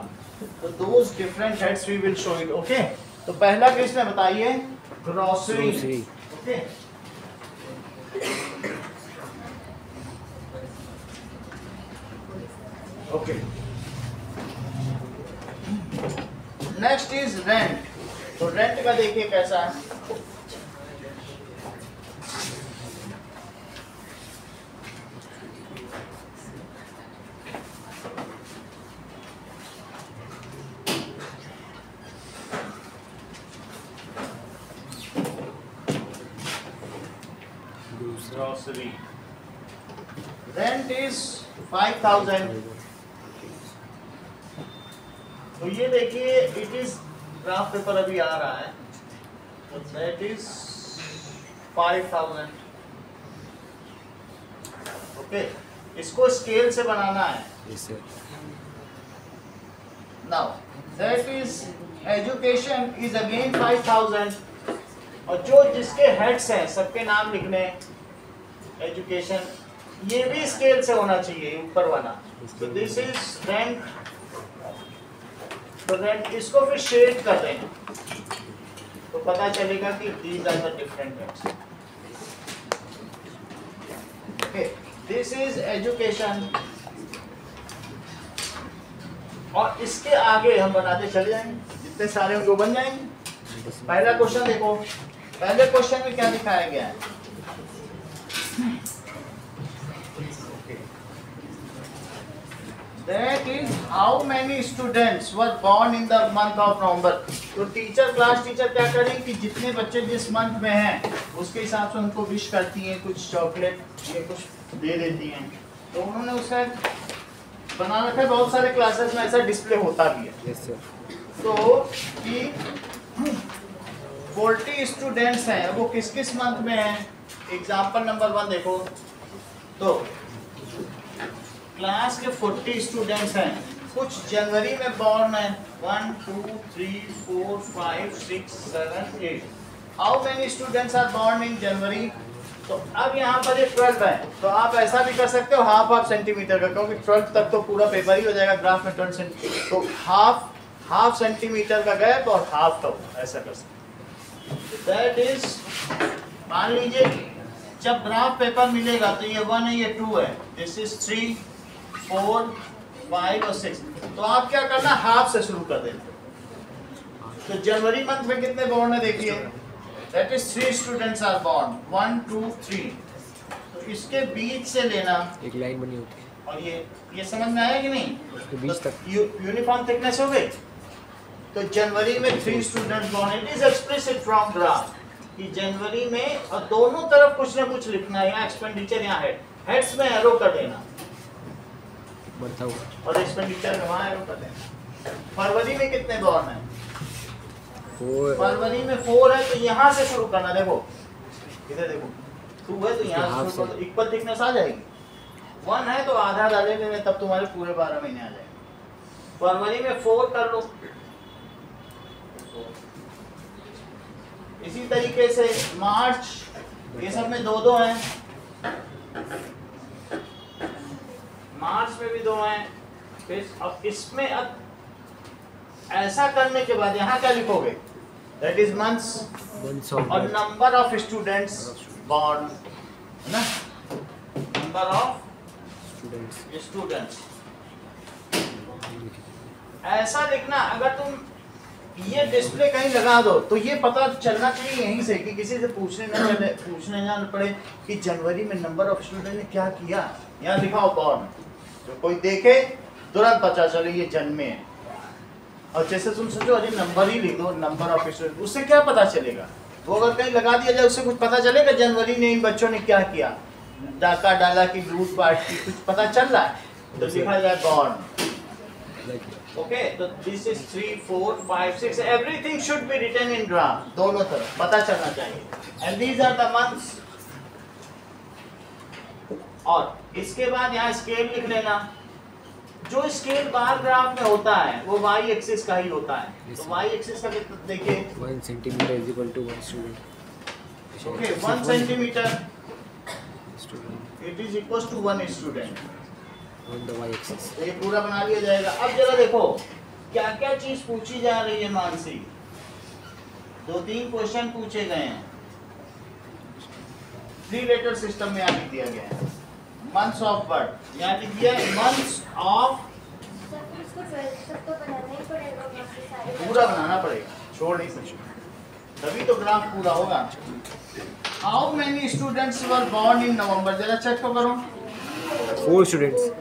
तो those different heads we will show it. Okay. तो पहला किस में बताइए, grocery. Okay. Okay. Next is rent. तो रेंट का देखिए कैसा है। Grocery, rent is 5000। तो ये देखिए इट इज ग्राफ पेपर अभी आ रहा है, तो दैट इज 5000। ओके, इसको स्केल से बनाना है। Yes, sir. Now that is education is again 5000, और जो जिसके हेड्स हैं सबके नाम लिखने हैं। एजुकेशन ये भी स्केल से होना चाहिए, ऊपर वाला। तो दिस इज रेंट, तो रेंट इसको फिर शेड कर दें तो पता चलेगा कि these are the different rents. Okay, this is education, और इसके आगे हम बनाते चले जाएंगे, जितने सारे होंगे वो बन जाएंगे। पहला क्वेश्चन देखो, पहले क्वेश्चन में क्या दिखाया गया है? That is how many students were born in the month of November। तो क्लास टीचर क्या करें कि जितने बच्चे जिस मंथ में हैं उसके हिसाब से उनको विश करती हैं, कुछ चॉकलेट ये कुछ दे देती हैं। तो उन्होंने उसका बना रखा है, बहुत सारे क्लासेस में ऐसा डिस्प्ले होता भी है। Yes, sir. तो कि 40 स्टूडेंट्स हैं, वो किस किस मंथ में हैं? एग्जाम्पल नंबर 1 देखो, तो क्लास के 40 स्टूडेंट्स हैं, कुछ जनवरी में बॉर्न है, 1 2 3 4 5 6 7 8। How many students are born in January? तो अब यहाँ पर ये 12 है, तो आप ऐसा भी कर सकते हो हाफ सेंटीमीटर का, क्योंकि 12 तक तो पूरा पेपर ही हो जाएगा ग्राफ में 12 सेंटीमीटर, तो हाफ सेंटीमीटर का गैप और हाफ का, ऐसा कर सकते। दैट इज, मान लीजिए जब ग्राफ पेपर मिलेगा तो ये 1 है, ये 2 है, दिस इज 3 4 5 और 6। तो आप क्या करना, हाफ से शुरू कर देना। तो जनवरी मंथ में कितने बॉर्न है देखिए, that is 3 students are born, 1 2 3। तो इसके बीच से लेना, एक लाइन बनी होती है और ये समझ में आया कि नहीं? उसके बीच तक। यूनिफॉर्म थिकनेस हो गई। तो जनवरी में 3 students born, it is explicit from graph कि जनवरी में, और दोनों तरफ कुछ ना कुछ लिखना है, यहाँ एक्सपेंडिचर, यहाँ हेड्स में एरो कर देना, बढ़ता हुआ। और एक्सपेंडिचर में वहाँ एरो कर देना। फरवरी में कितने बॉर्न है? फरवरी में 4 है, तो यहाँ से शुरू करना। देखो इधर देखो, 2 है तो यहाँ से शुरू, इक्वल थिकनेस आ जाएगी। 1 है तो आधा डाले देंगे, तब तुम्हारे पूरे 12 महीने आ जाएंगे। फरवरी में 4 कर लो। इसी तरीके से मार्च, ये सब में 2 हैं, मार्च में भी 2 हैं। फिर अब इसमें अब ऐसा करने के बाद यहाँ क्या लिखोगे? दैट इज मंथ्स और नंबर ऑफ स्टूडेंट्स बॉर्न, है ना, नंबर ऑफ स्टूडेंट्स। ऐसा लिखना। अगर तुम ये डिस्प्ले कहीं लगा दो तो ये पता चलना चाहिए यहीं से, कि किसी से पूछने ना पड़े कि जनवरी में नंबर ऑफ स्टूडेंट ने क्या किया। यहाँ लिखा हो बॉर्न, जो कोई देखे तुरंत पता चले ये जन्मे है। और जैसे तुम सोचो अरे नंबर ही लिख दो, नंबर ऑफ स्टूडेंट, उससे क्या पता चलेगा? वो अगर कहीं लगा दिया जाए उससे कुछ पता चलेगा जनवरी में इन बच्चों ने क्या किया, डाका डाला कि दूध पार्टी, कुछ पता चल रहा है? तो लिखा जाए बॉर्न। ओके, तो this is 3 4 5 6, everything should be written in graph, दोनों तरफ पता चलना चाहिए। And these are the months. और इसके बाद यहाँ स्केल लिख लेना। जो स्केल बार ग्राफ में होता है वो y एक्सिस का ही होता है। तो y एक्सिस का कितना देखिए, 1 centimetre is equal to 1 student. Okay, 1 centimetre it is equal to 1 student on the y axis. तो ये पूरा बना लिया जाएगा। अब जरा देखो क्या क्या चीज पूछी जा रही है मानसी। 2-3 क्वेश्चन पूछे गए हैं। 3 लेटर सिस्टम में यहाँ लिख दिया गया है। मंथ्स ऑफ बर्थ यहाँ लिख दिया है, मंथ्स ऑफ, पूरा बनाना पड़ेगा, छोड़ नहीं सकते, तभी तो ग्राफ पूरा होगा। How many students were born in November? जरा चेक तो करो। 4 students.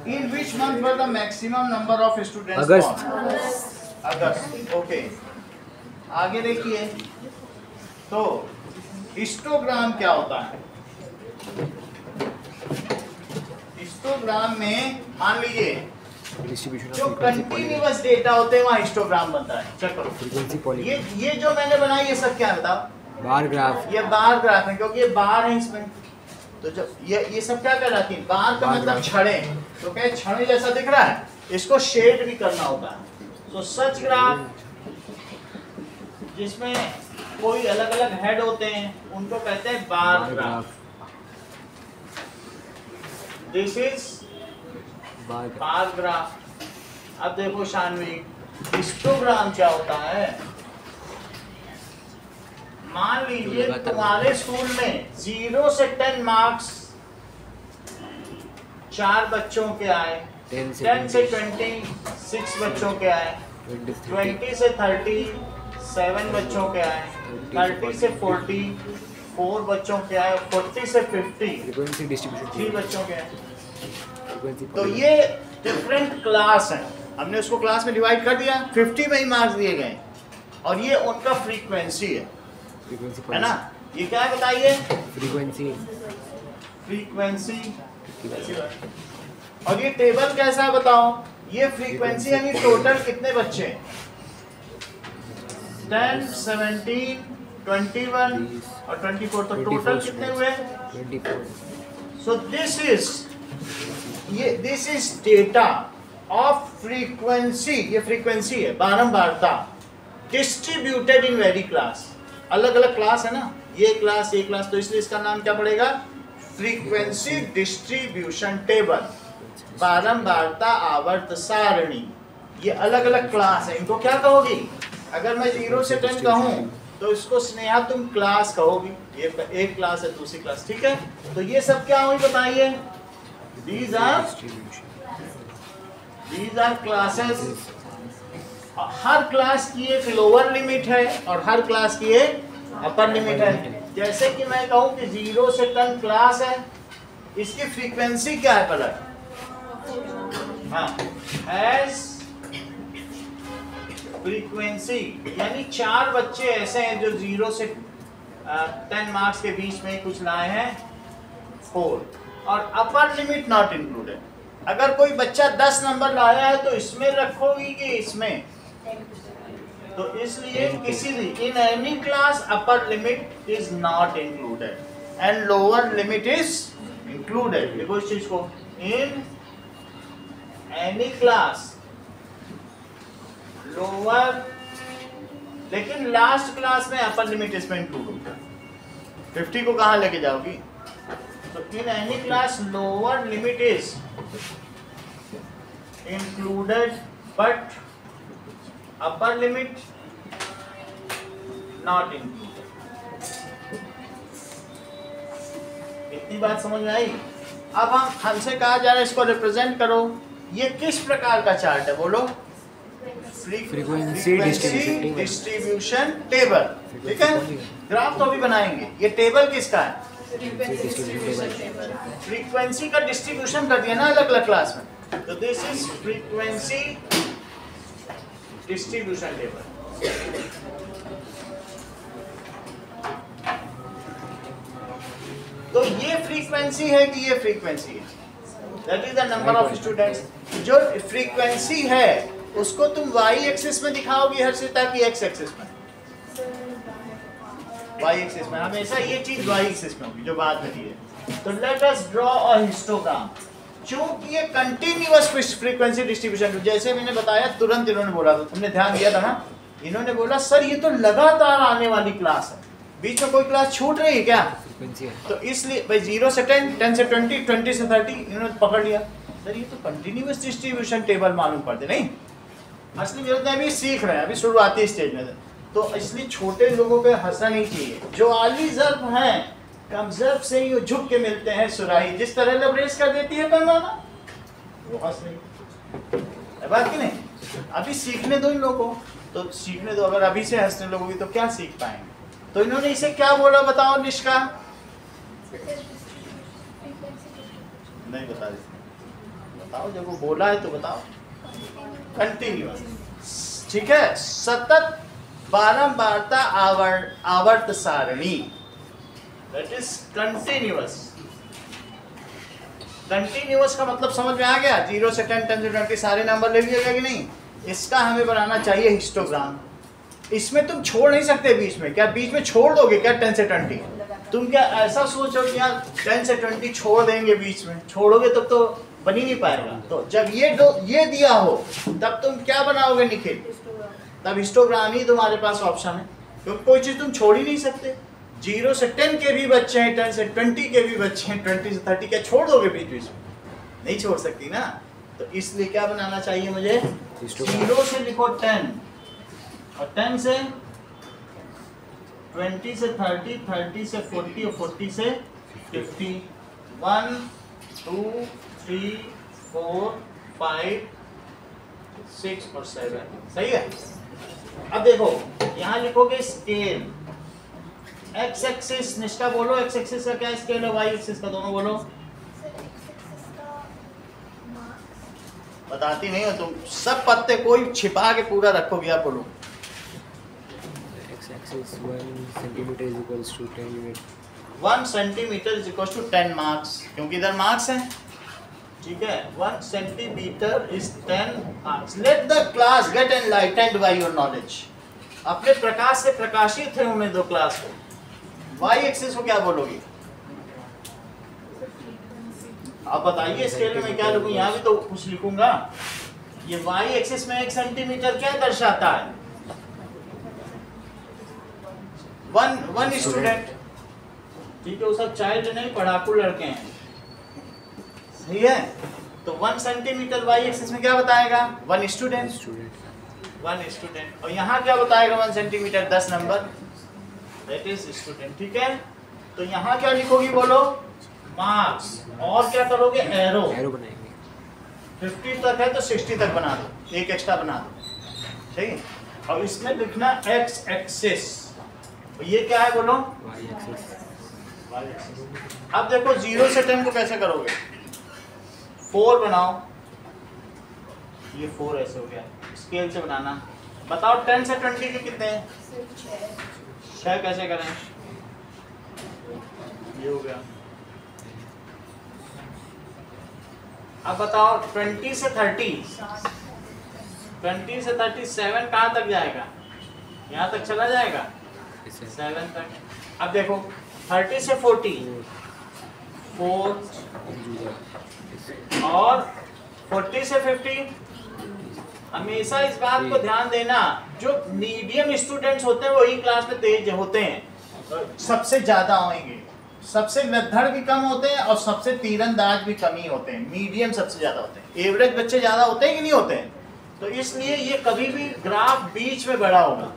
In which month were the maximum number of students August. born? August. Okay, आगे देखिए। तो हिस्टोग्राम क्या होता है? हिस्टोग्राम में मान लीजिए डिस्ट्रीब्यूशन जो ऑफ फ्रीक्वेंसी कंटिन्यूअस डेटा होते हैं वहाँ हिस्टोग्राम बनता है। चेक करो फ्रीक्वेंसी पॉलीगॉन ये जो मैंने बनाई ये सब क्या है बताओ? बार ग्राफ ये बार ग्राफ है क्योंकि ये बार है इसमें। तो जब ये सब क्या कहलाती है? बार का बार मतलब ग्राफ। छड़े। तो क्या छड़े जैसा दिख रहा है? इसको शेड भी करना होता है। तो सच ग्राफ जिसमें कोई अलग अलग हेड होते हैं उनको कहते हैं bar graph. This is bar graph. अब देखो शानवी हिस्टोग्राम क्या होता है? मान लीजिए तुम्हारे स्कूल में 0 से 10 मार्क्स 4 बच्चों के आए, 10 से 26 बच्चों के आए, 20 से 30 7 बच्चों के आए, 30 से 40 4 बच्चों के आए, 40 से 50 फ्रीक्वेंसी डिस्ट्रीब्यूशन 3 बच्चों के आए। फ्रीक्वेंसी तो ये डिफरेंट क्लास है। हमने उसको क्लास में डिवाइड कर दिया, 50 में ही मार्क्स दिए गए और ये उनका फ्रीक्वेंसी है फ्रीक्वेंसी है ना? ये क्या है बताइए? Frequency frequency. और ये टेबल कैसा है बताओ? ये फ्रीक्वेंसी यानी टोटल कितने बच्चे? 10 17 21 और 24 तो टोटल कितने हुए? 24 सो this is data of frequency. ये फ्रीक्वेंसी है, बारंबारता, डिस्ट्रीब्यूटेड इन वेरी क्लास। अलग अलग क्लास है ना, ये क्लास, तो इसलिए इसका नाम क्या पड़ेगा? फ्रीक्वेंसी डिस्ट्रीब्यूशन टेबल, बारंबारता आवर्त सारणी। ये अलग अलग क्लास है। इनको क्या कहोगी? अगर मैं 0 से 10 कहूँ तो इसको स्नेहा तुम क्लास कहोगी। ये एक क्लास है, दूसरी क्लास, ठीक है? तो ये सब क्या हुई बताइए? These are classes। Her class की एक लोअर लिमिट है और हर क्लास की एक अपर लिमिट है। जैसे कि मैं कहूँ कि 0 से 10 क्लास है, इसकी फ्रीक्वेंसी क्या है पहले? हाँ, हैज फ्रीक्वेंसी यानी 4 बच्चे ऐसे हैं जो 0 से 10 मार्क्स के बीच में कुछ लाए हैं, 4। और अपर लिमिट नॉट इंक्लूडेड। अगर कोई बच्चा 10 नंबर लाया है तो इसमें रखोगी कि इसमें? तो इसलिए किसी भी in any class upper limit is not included and lower limit is included. देखो इस चीज को, इन एनी क्लास लोअर, लेकिन लास्ट क्लास में अपर लिमिट इसमें इंक्लूड होगा। 50 को कहां लेके जाओगी? तो in any class lower limit is included but upper limit not included। इतनी बात समझ में आई? अब हमसे कहा जा रहा है इसको रिप्रेजेंट करो। ये किस प्रकार का चार्ट है बोलो? फ्रीक्वेंसी डिस्ट्रीब्यूशन टेबल, ठीक है? ग्राफ तो अभी बनाएंगे। ये टेबल किसका है? फ्रीक्वेंसी का डिस्ट्रीब्यूशन कर दिया ना अलग अलग क्लास में। तो this is frequency distribution table. तो ये फ्रीक्वेंसी है कि ये फ्रीक्वेंसी है? That is the number of students. जो फ्रीक्वेंसी है उसको तुम वाई एक्सिस में दिखाओगी हर्षिता की एक्स एक्सिस में? वाई एक्सिस में। हमेशा ये चीज वाई एक्सिस में होगी जो बाद में दी है। तो let us draw a histogram. क्योंकि ये कंटिन्यूअस फ्रीक्वेंसी डिस्ट्रीब्यूशन, जैसे मैंने बताया तुरंत इन्होंने बोला था, तुमने ध्यान दिया था ना? इन्होंने बोला सर ये तो लगातार आने वाली क्लास है, बीच में कोई क्लास छूट रही है क्या? तो इसलिए भाई 0 से 10, 10 से 20, 20 से 30 इन्होंने पकड़ लिया। सर ये तो कंटिन्यूअस डिस्ट्रीब्यूशन टेबल मालूम पड़ते नहीं। असली जरूरत है, अभी सीख रहे हैं, अभी शुरुआती स्टेज में। तो इसलिए छोटे लोगों पे हंसना नहीं चाहिए। जो आली ज़र्फ हैं, कम ज़र्फ से ही झुक के मिलते हैं सुराही, जिस तरह लबरेज कर देती है पैमाना, वो हंस नहीं है बात की नहीं। अभी सीखने दो इन लोगों को, तो सीखने दो। अगर अभी से हंसने लगोगी तो क्या सीख पाएंगे? तो इन्होंने इसे क्या बोला बताओ निष्का? नहीं बता रहे, बताओ जब वो बोला है तो बताओ। कंटिन्यूअस, ठीक है, सतत बारंबारता आवर्त सारणी, दैट इज कंटिन्यूअस। कंटिन्यूअस का मतलब समझ में आ गया, 0 से 10, 10 से 20 सारे नंबर ले लीजिएगा कि नहीं। इसका हमें बनाना चाहिए हिस्टोग्राम। इसमें तुम छोड़ नहीं सकते बीच में, क्या बीच में छोड़ दोगे क्या 10 से 20? तुम क्या ऐसा सोचो कि यार 10 से 20 छोड़ देंगे बीच में, छोड़ोगे तब तो बन ही नहीं पाएगा। तो जब ये दिया हो तब तुम क्या बनाओगे निखिल? तब हिस्टोग्राम ही तुम्हारे पास ऑप्शन है, क्योंकि कोई चीज तुम छोड़ ही नहीं सकते। 0 से 10 के भी बच्चे हैं, 10 से 20 के भी बच्चे हैं, 20 से 30, क्या छोड़ दोगे बीच बीच में? नहीं छोड़ सकती ना। तो इसलिए क्या बनाना चाहिए मुझे? 0 से लिखो 10 और 10 से 20 से 30, 30 से 40 और 40 से 50। 1 2 3 4 5 6 और 7, सही है। अब देखो यहाँ लिखोगे स्केल, एक्स एक्सिस, निष्ठा बोलो एक्स एक्सिस का क्या स्केल है, वाई एक्सिस का, दोनों बोलो। बताती नहीं हो तुम, सब पत्ते कोई छिपा के पूरा रखोगे, आप बोलो। X axis 1 centimeter is equals to 10 unit. 1 centimetre is equal to 10 marks, क्योंकि इधर मार्क्स है, ठीक है। 1 centimetre is 10 marks. Let the class get enlightened by your knowledge. अपने प्रकाश से प्रकाशित है उन्हें दो क्लास को। वाई एक्सिस को क्या बोलोगी? आप बताइए स्केल में क्या लिखूं, यहाँ भी तो कुछ लिखूंगा। ये वाई एक्सिस में 1 सेंटीमीटर क्या दर्शाता है? वन स्टूडेंट, ठीक है। वो सब चाइल्ड नहीं, पढ़ाकू लड़के हैं, सही है। तो 1 सेंटीमीटर वाई एक्सिस में क्या बताएगा? 1 स्टूडेंट, 1 स्टूडेंट। और यहाँ क्या बताएगा? 1 centimetre 10 number, that is student, ठीक है। तो यहाँ क्या लिखोगी बोलो? मार्क्स। और क्या करोगे? एरो बनाएंगे। 50 तक है तो 60 तक बना दो, एक एक्स्ट्रा बना दो, ठीक है। और इसमें लिखना एक्स एक्सिस, ये क्या है बोलो? Y axis. अब देखो 0 से 10 को कैसे करोगे? 4 बनाओ, ये 4 ऐसे हो गया, स्केल से बनाना। बताओ 10 से 20 के कितने हैं? 6 कैसे करें? ये हो गया। अब बताओ 20 से 30, 20 से 37 कहाँ तक जाएगा? यहाँ तक चला जाएगा, 7 तक। अब देखो 30 से 40, 4, और 40 से 50। हमेशा इस बात को ध्यान देना, जो मीडियम स्टूडेंट्स होते हैं वही क्लास में तेज होते हैं, सबसे ज्यादा होंगे। सबसे लद्दड़ भी कम होते हैं और सबसे तीरंदाज भी कम ही होते हैं। मीडियम सबसे ज्यादा होते हैं। एवरेज बच्चे ज्यादा होते हैं कि नहीं होते हैं? तो इसलिए ये कभी भी ग्राफ बीच में बढ़ा होगा।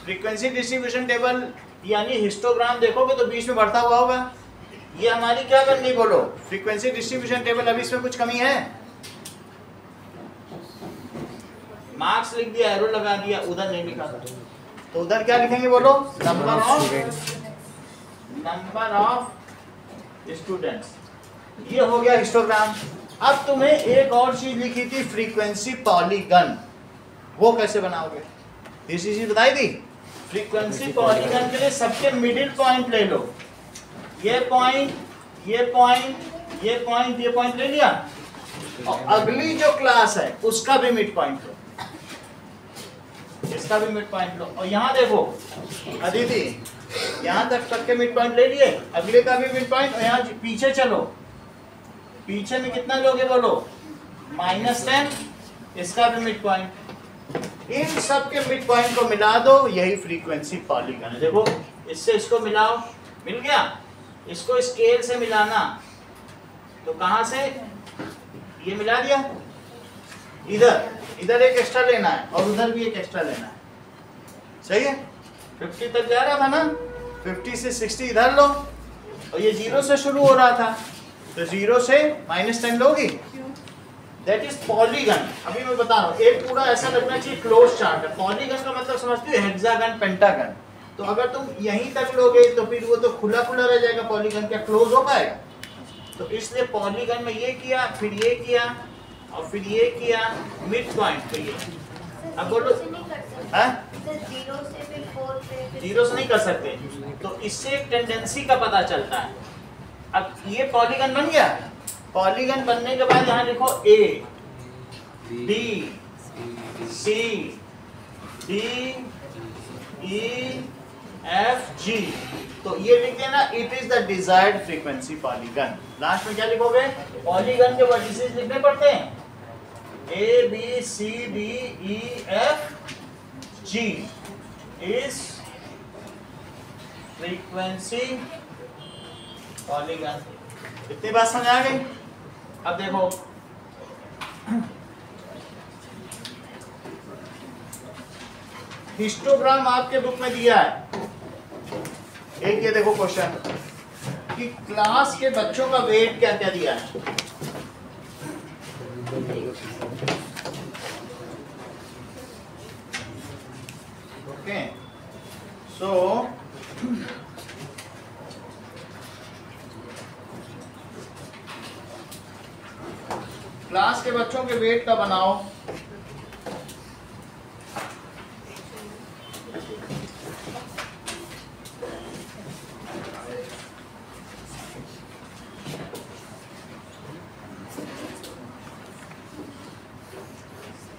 फ्रीक्वेंसी डिस्ट्रीब्यूशन टेबल यानी हिस्टोग्राम देखोगे तो बीच में बढ़ता हुआ होगा। ये हमारी क्या बन गई बोलो? Frequency distribution table. अभी इसमें कुछ कमी है? मार्क्स लिख दिया, एरो लगा दिया, उधर नहीं लिखा, तो उधर क्या लिखेंगे बोलो? Number of students. ये हो गया हिस्टोग्राम। अब तुम्हें एक और चीज लिखी थी, फ्रीक्वेंसी पॉलीगन, वो कैसे बनाओगे? ये चीज बताई थी। फ्रीक्वेंसी पॉलीगन के लिए सबके मिडिल पॉइंट ले लो। ये पॉइंट, ये पॉइंट, ये पॉइंट, ये पॉइंट ले लिया, और अगली जो क्लास है उसका भी मिड पॉइंट लो, इसका भी मिड पॉइंट लो। और यहाँ देखो अदिति, यहाँ तक के मिड पॉइंट ले लिए, अगले का भी मिड पॉइंट। और यहाँ पीछे चलो, पीछे में कितना लोगे बोलो? -10, इसका भी मिड पॉइंट। इन सब के मिड पॉइंट को मिला दो, यही फ्रीक्वेंसी पॉलीगन है। देखो इससे इसको मिलाओ, मिल गया। इसको स्केल से मिलाना, तो कहाँ से? ये मिला दिया। इधर एक एक्स्ट्रा लेना है और उधर भी एक एक्स्ट्रा लेना है, सही है। 50 तक जा रहा था ना, 50 से 60 इधर लो, और ये 0 से शुरू हो रहा था, तो 0 से -10 लोगी, दैट इज पॉलीगन। अभी मैं बता रहा हूँ, एक पूरा ऐसा लगना चाहिए क्लोज चार्ट है। पॉलीगन का मतलब समझते हो? Hexagon, pentagon. तो अगर तुम यहीं तक लोगे तो फिर वो तो खुला खुला रह जाएगा, पॉलीगन क्या क्लोज हो पाएगा? तो इसलिए पॉलीगन में ये किया, फिर ये किया, और फिर ये किया, मिड पॉइंट पे ये। अब बोलो, हाँ? 0 से नहीं कर सकते, तो इससे एक टेंडेंसी का पता चलता है। अब ये पॉलीगन बन गया। पॉलीगन बनने के बाद यहाँ लिखो A, B, C, D, E, F, G। तो ये लिख देना, it is the desired frequency polygon. Last में क्या लिखोगे? पॉलीगन के वर्टिसेस लिखने पड़ते हैं, A, B, C, D, E, F, G is frequency polygon. इतनी बात समझ आ गई? अब देखो हिस्टोग्राम आपके बुक में दिया है। एक ये देखो क्वेश्चन कि क्लास के बच्चों का वेट क्या क्या दिया है। ओके, सो क्लास के बच्चों के वेट का बनाओ।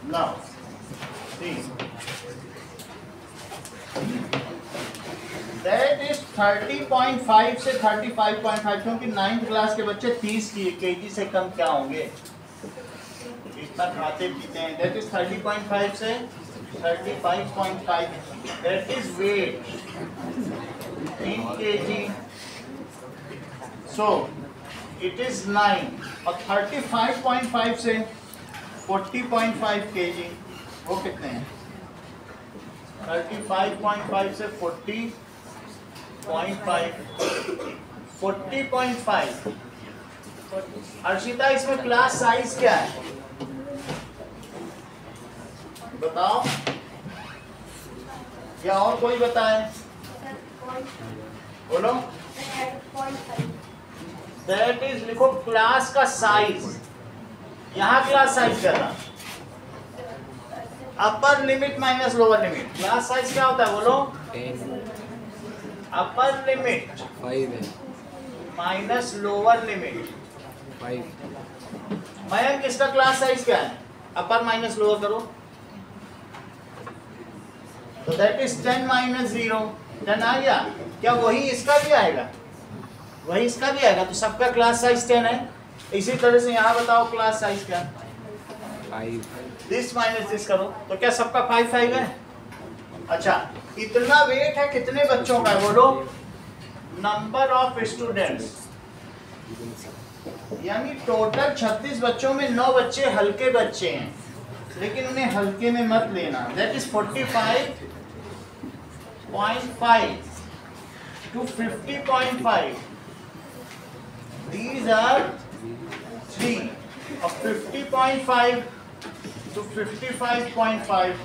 Now, see, that is 30.5 से 35.5, क्योंकि 9th क्लास के बच्चे 30 kg से कम क्या होंगे, इतना खाते पीते हैं। That is 30.5 से 35.5, that is weight in kg, so it is 9। और 35.5 से 40.5 kg, वो कितने हैं? 35.5 से 40.5, 40.5। अर्शिता, इसमें क्लास साइज क्या है बताओ, या और कोई बताए? बोलो। दैट इज, लिखो क्लास का साइज। यहाँ क्लास साइज क्या था? Upper limit minus lower limit. Class size क्या होता है बोलो? अपर लिमिट 5 है माइनस लोअर लिमिट 5। मयंक, इसका क्लास साइज क्या है? अपर माइनस लोअर करो तो दैट इज 10 माइनस 0। 10 आ गया क्या? वही इसका भी आएगा, वही इसका भी आएगा। तो सबका क्लास साइज 10 है। इसी तरह से यहाँ बताओ क्लास साइज क्या? 5। दिस माइनस दिस करो तो क्या सबका 5 है? अच्छा, इतना वेट है कितने बच्चों का है बोलो? नंबर ऑफ स्टूडेंट्स, यानी टोटल 36 बच्चों में 9 बच्चे हल्के बच्चे हैं, लेकिन उन्हें हल्के में मत लेना। That is 45.5 to 50.5, these are 3। और 50.5 to 55.5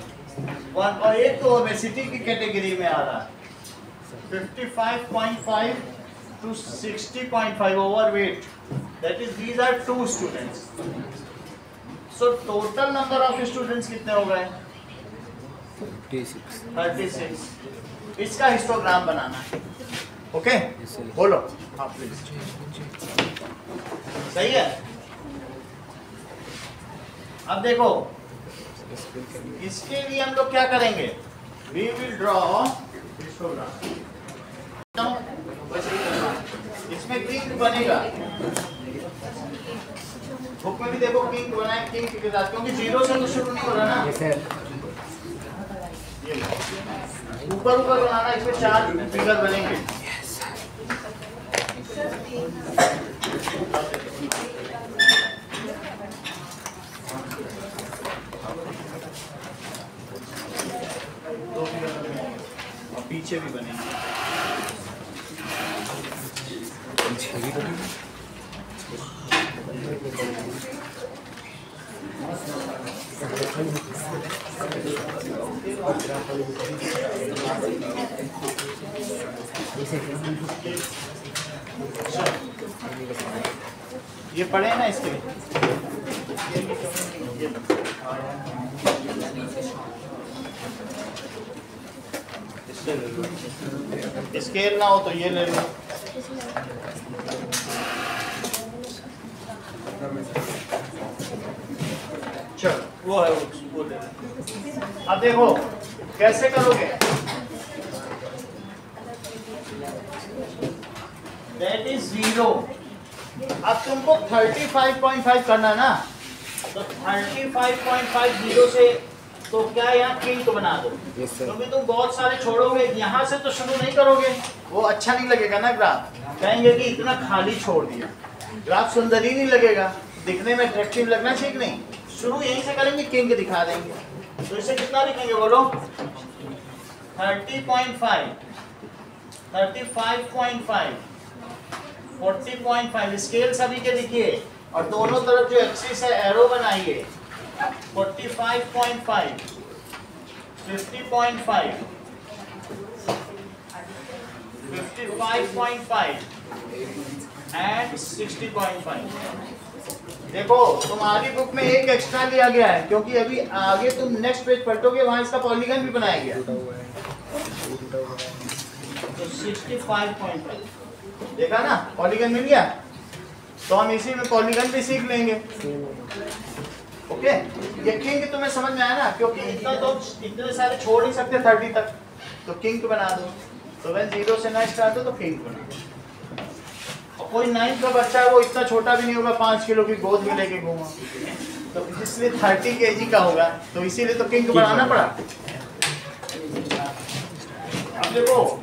1, और एक तो ओबेसिटी की कैटेगरी में आ रहा है। 55.5 to 60.5 overweight, that is these are 2 students. So total number of students कितने हो गए? 36। इसका हिस्टोग्राम बनाना है। ओके, बोलो आप प्लीज। सही है। अब देखो इसके लिए हम लोग क्या करेंगे? We will draw histogram. इसमें किंग बनेगा, बुक में भी देखो किंग बनाए किंग के साथ, क्योंकि 0 से तो शुरू नहीं हो रहा ना। ये ऊपर ऊपर बनाना, इसमें 4 फिगर बनेंगे। और पीछे भी बनेंगे। ये पढ़े ना इसके स्केल ना हो तो ये ले लो। चलो वो है वो दे दे। अब देखो कैसे करोगे, दैट इज 0। अब तुमको 35.5 करना है ना, तो 35.5 0 से तो क्या यहाँ किंग बना दो, क्योंकि तुम बहुत सारे छोड़ोगे, यहाँ से तो शुरू नहीं करोगे, वो अच्छा नहीं लगेगा ना ग्राफ, कहेंगे कि इतना खाली छोड़ दिया, ग्राफ सुंदर ही नहीं लगेगा, दिखने में अट्रैक्टिव लगना चाहिए नहीं। शुरू यहीं से करेंगे, किंग दिखा देंगे, तो इसे कितना लिखेंगे बोलो, 30.5, 35.5, 40.5, स्केल सभी के लिखिए और दोनों तरफ जो एक्सिस है एरो बनाइए, 45.5, 50.5, 55.5 एंड 60.5। देखो तुम्हारी बुक में एक एक्स्ट्रा लिया गया है, क्योंकि अभी आगे तुम नेक्स्ट पेज पलटोगे वहां इसका पॉलीगन भी बनाया गया, तो 65.5 देखा ना, पॉलीगन मिल गया, तो हम इसी में पॉलीगन भी सीख लेंगे। ओके, ये किंग तुम्हें समझ में आया ना, क्योंकि इतना तो इतने सारे छोड़ नहीं सकते 30 तक, तो किंग बना दो, तो व्हेन 0 से 9 स्टार्ट हो तो किंग बना दो। और कोई 9 का बच्चा है वो इतना छोटा भी नहीं होगा, 5 किलो की गोद में लेके घूमा, तो इसलिए 30 kg का होगा, तो इसीलिए तो किंग बनाना पड़ा। अब देखो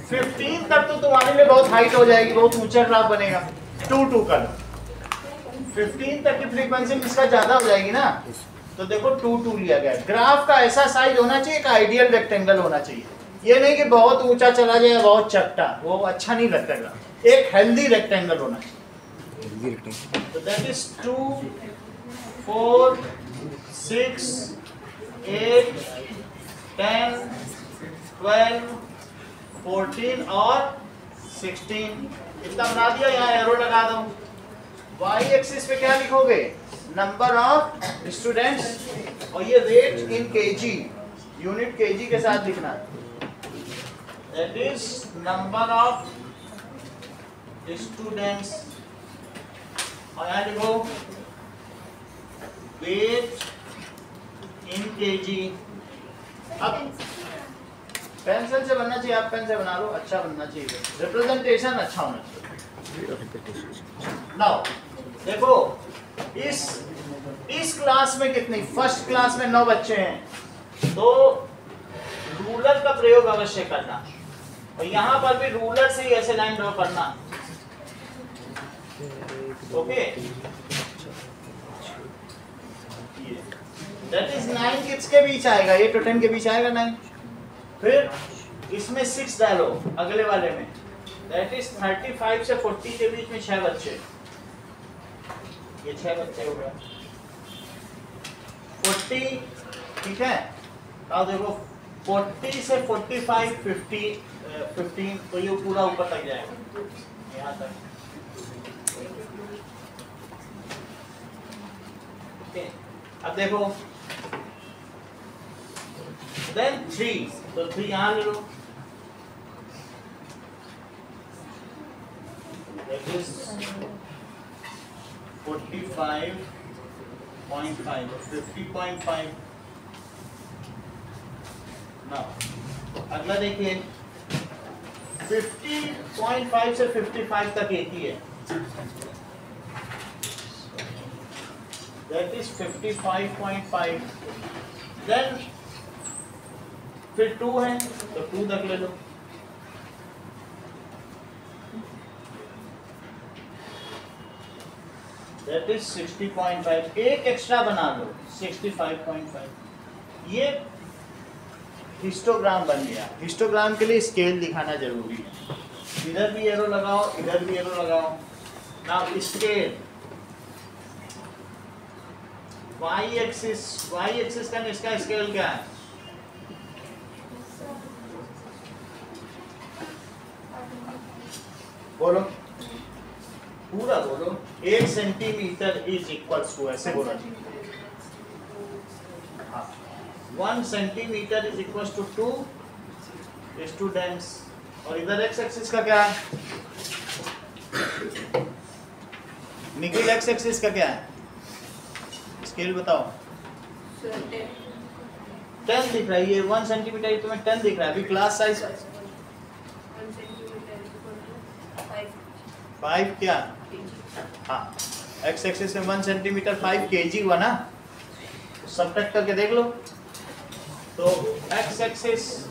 15 तक तो तुम्हारे लिए बहुत हाइट हो जाएगी, बहुत ऊंचा ग्राफ बनेगा, 2 का 15 तक की फ्रीक्वेंसी इसका ज्यादा हो जाएगी ना, तो देखो 2 लिया गया। ग्राफ का ऐसा साइज होना चाहिए, एक आइडियल रेक्टेंगल होना चाहिए, ये नहीं कि बहुत ऊंचा चला जाए बहुत चपटा, वो अच्छा नहीं लगता ग्राफ, एक हेल्दी रेक्टेंगल होना चाहिए। तो दैट इज 2, 4, 6, 8, 10, 12, 14 और 16, इतना बना दिया, यहाँ एरो लगा दो। y एक्सिस पे क्या लिखोगे, नंबर ऑफ स्टूडेंट्स, और ये rate in kg, unit kg के साथ लिखना, that is number of students, और यहाँ लिखो वेट इन kg। अब पेंसिल से बनना चाहिए, आप पेन से बना लो, अच्छा बनना चाहिए, रिप्रेजेंटेशन अच्छा होना चाहिए। नाउ देखो इस क्लास में कितनी, फर्स्ट क्लास में 9 बच्चे हैं, तो रूलर का प्रयोग अवश्य करना, और यहाँ पर भी रूलर से ही ऐसे लाइन ड्रॉ करना। ओके, दैट इज 9 किसके बीच आएगा, 8 और 10 के बीच आएगा 9। फिर इसमें 6 डालो अगले वाले में, दैट इज 35 से 40 के बीच में 6 बच्चे, ये 6 बच्चे हो गए। 40 ठीक है, अब देखो 40 से 45, 50, 15, तो ये पूरा ऊपर तक जाएगा, यहाँ तक। ओके, अब देखो देन 3, तो 3 यहाँ ले लो, that is 45.5 or 50.5। now अगला देखिए 50.5 से 55 तक एक ही है, that is 55.5। then फिर 2 है, तो 2 तक ले लो, that is 60.5, एक एक्स्ट्रा बना लो 65.5। ये हिस्टोग्राम बन गया। हिस्टोग्राम के लिए स्केल दिखाना जरूरी है, इधर भी एरो लगाओ, इधर भी एरो लगाओ। नाउ स्केल y एक्सिस का इसका स्केल क्या है, बोलो पूरा बोलो, 1 सेंटीमीटर इज इक्वल्स टू, ऐसे बोला 1 centimetre is equals to 2 students. और इधर एक्स एक्सिस का क्या है, निखिल एक्स एक्सिस का क्या है? स्केल बताओ। 10 दिख रहा है, ये 1 सेंटीमीटर तुम्हें 10 दिख रहा है। अभी क्लास साइज 5 क्या? हाँ, एक्स एक्सिस में 1 सेंटीमीटर 5 kg हुआ ना, सबट्रैक्ट करके देख लो। तो X axis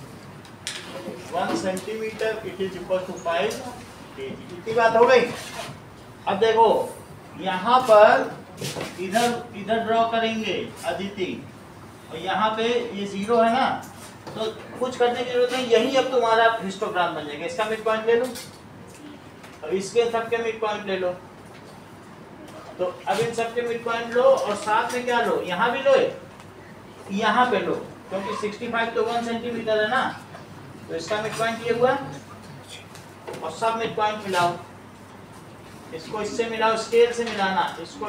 1 centimetre it is equal to 5 kg। इतनी बात हो गई। अब देखो यहाँ पर इधर ड्रॉ करेंगे अदिति, और यहाँ पे ये 0 है ना, तो कुछ करने की जरूरत नहीं, यही अब तुम्हारा हिस्टोग्राम बन जाएगा। इसका मिड पॉइंट ले लो और इसके सबके मिड पॉइंट ले लो। तो अब इन सबके मिड पॉइंट लो और साथ में क्या लो, यहाँ भी लो, यहाँ पे लो, क्योंकि 65 तो 1 सेंटीमीटर है ना, तो इसका मिड पॉइंट ये हुआ और सब मिड पॉइंट मिलाओ। इसको इससे मिलाओ, स्केल से मिलाना, इसको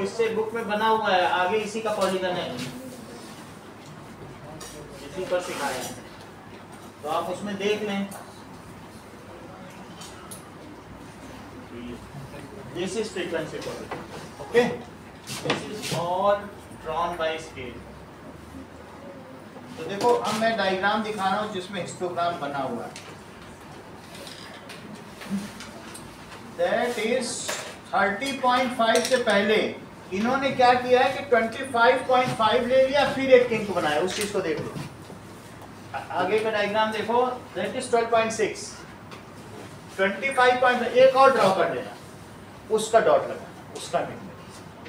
इससे बुक में बना हुआ है, आगे इसी का पॉलीगन है, इसी पर सिखाया है, तो आप उसमें देख लें। This is frequency polygon. Okay? This is all drawn by scale. तो देखो अब मैं डायग्राम दिखा रहा हूँ जिसमें हिस्टोग्राम बना हुआ है। That is 30.5 से पहले इन्होंने क्या किया है कि 25.5 ले लिया, फिर एक किंक बनाया। उस चीज को देख लो, आगे का डायग्राम देखो। That is 12.6, 25. एक और ड्रॉ कर देना, उसका डॉट लगाना, उसका मिड।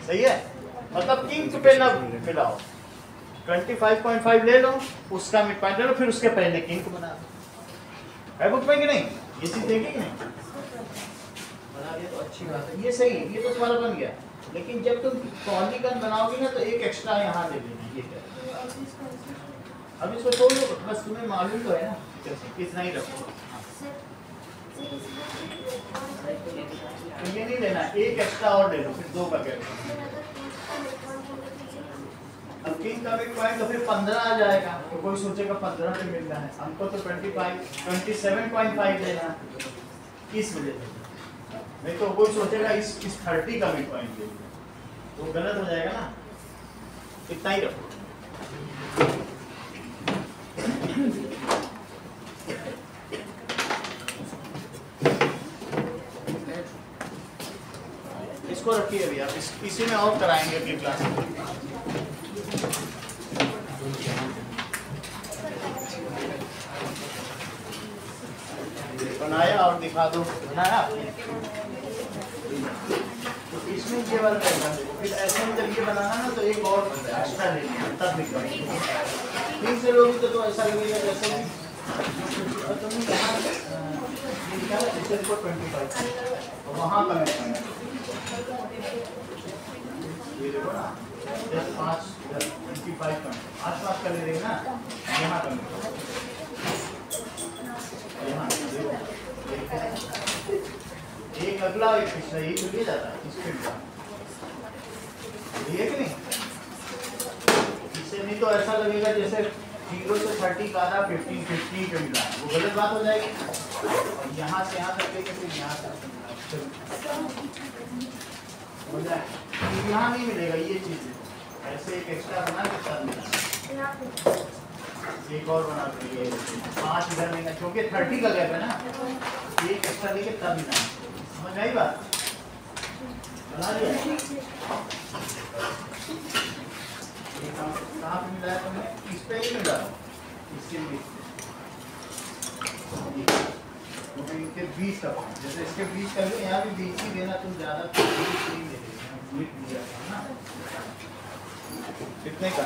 सही है, मतलब किंक पे ना मिलाओ। 25.5 ले लो, उसका मिड पॉइंट ले लो, फिर उसके पहले किंक बना दो। है बुक में कि नहीं? ये चीज देखी कि नहीं? बना दिया तो अच्छी बात है, ये सही है, ये तो तुम्हारा बन गया। लेकिन जब तुम पॉलीगन बनाओगे ना तो एक एक्स्ट्रा यहाँ ले लेना। ये क्या, अब इसको छोड़ दो, बस तुम्हें मालूम तो है ना कितना ही रखो। ये नहीं लेना, एक एक्स्ट्रा और ले लो, फिर 2 का क्या। अब किंग का मिड पॉइंट तो फिर 15 आ जाएगा, तो कोई सोचेगा 15 पे मिलना है हमको, तो 27.5 लेना इस वजह से। नहीं तो कोई सोचेगा इस 30 का मिड पॉइंट ले, तो गलत हो जाएगा ना। इतना ही रखो। इसको रखिए अभी, आप इसी में और कराएंगे अपनी क्लास में। बनाया और दिखा दो, बनाया तो इसमें ये वाला रहेगा। फिर ऐसे में जब ये बनाना ना तो एक और एक्स्ट्रा ले लेना, तब निकलेगा। ठीक से लोगे तो ऐसा लगेगा जैसे कि तुमने यहाँ निकाला इससे 25 और वहाँ का ये देखो ना, 5 25 का आसपास का ले लेंगे ना, यहाँ का यहाँ एक अगला एक पिछला, ये तो ले जाता है इसके लिए कि नहीं। इससे नहीं तो ऐसा लगेगा जैसे 0 से 30 का आधा 15 पे मिला, वो गलत बात हो जाएगी। और यहाँ से यहाँ तक लेके फिर यहाँ तक हो जाए, यहाँ नहीं मिलेगा ये चीज। ऐसे एक एक्स्ट्रा बना के साथ मिला, एक और बना के 5 इधर लेंगे, क्योंकि 30 का गैप है ना, एक एक्स्ट्रा लेके तब मिला। समझ आई बात? बना लिया कहाँ पे मिला है तुमने? इस पे ही मिला, इसके लिए इनके 20 का, जैसे इसके 20 का लो, यहाँ भी 20 ही देना, तुम ज्यादा नहीं दे देना ना। कितने का?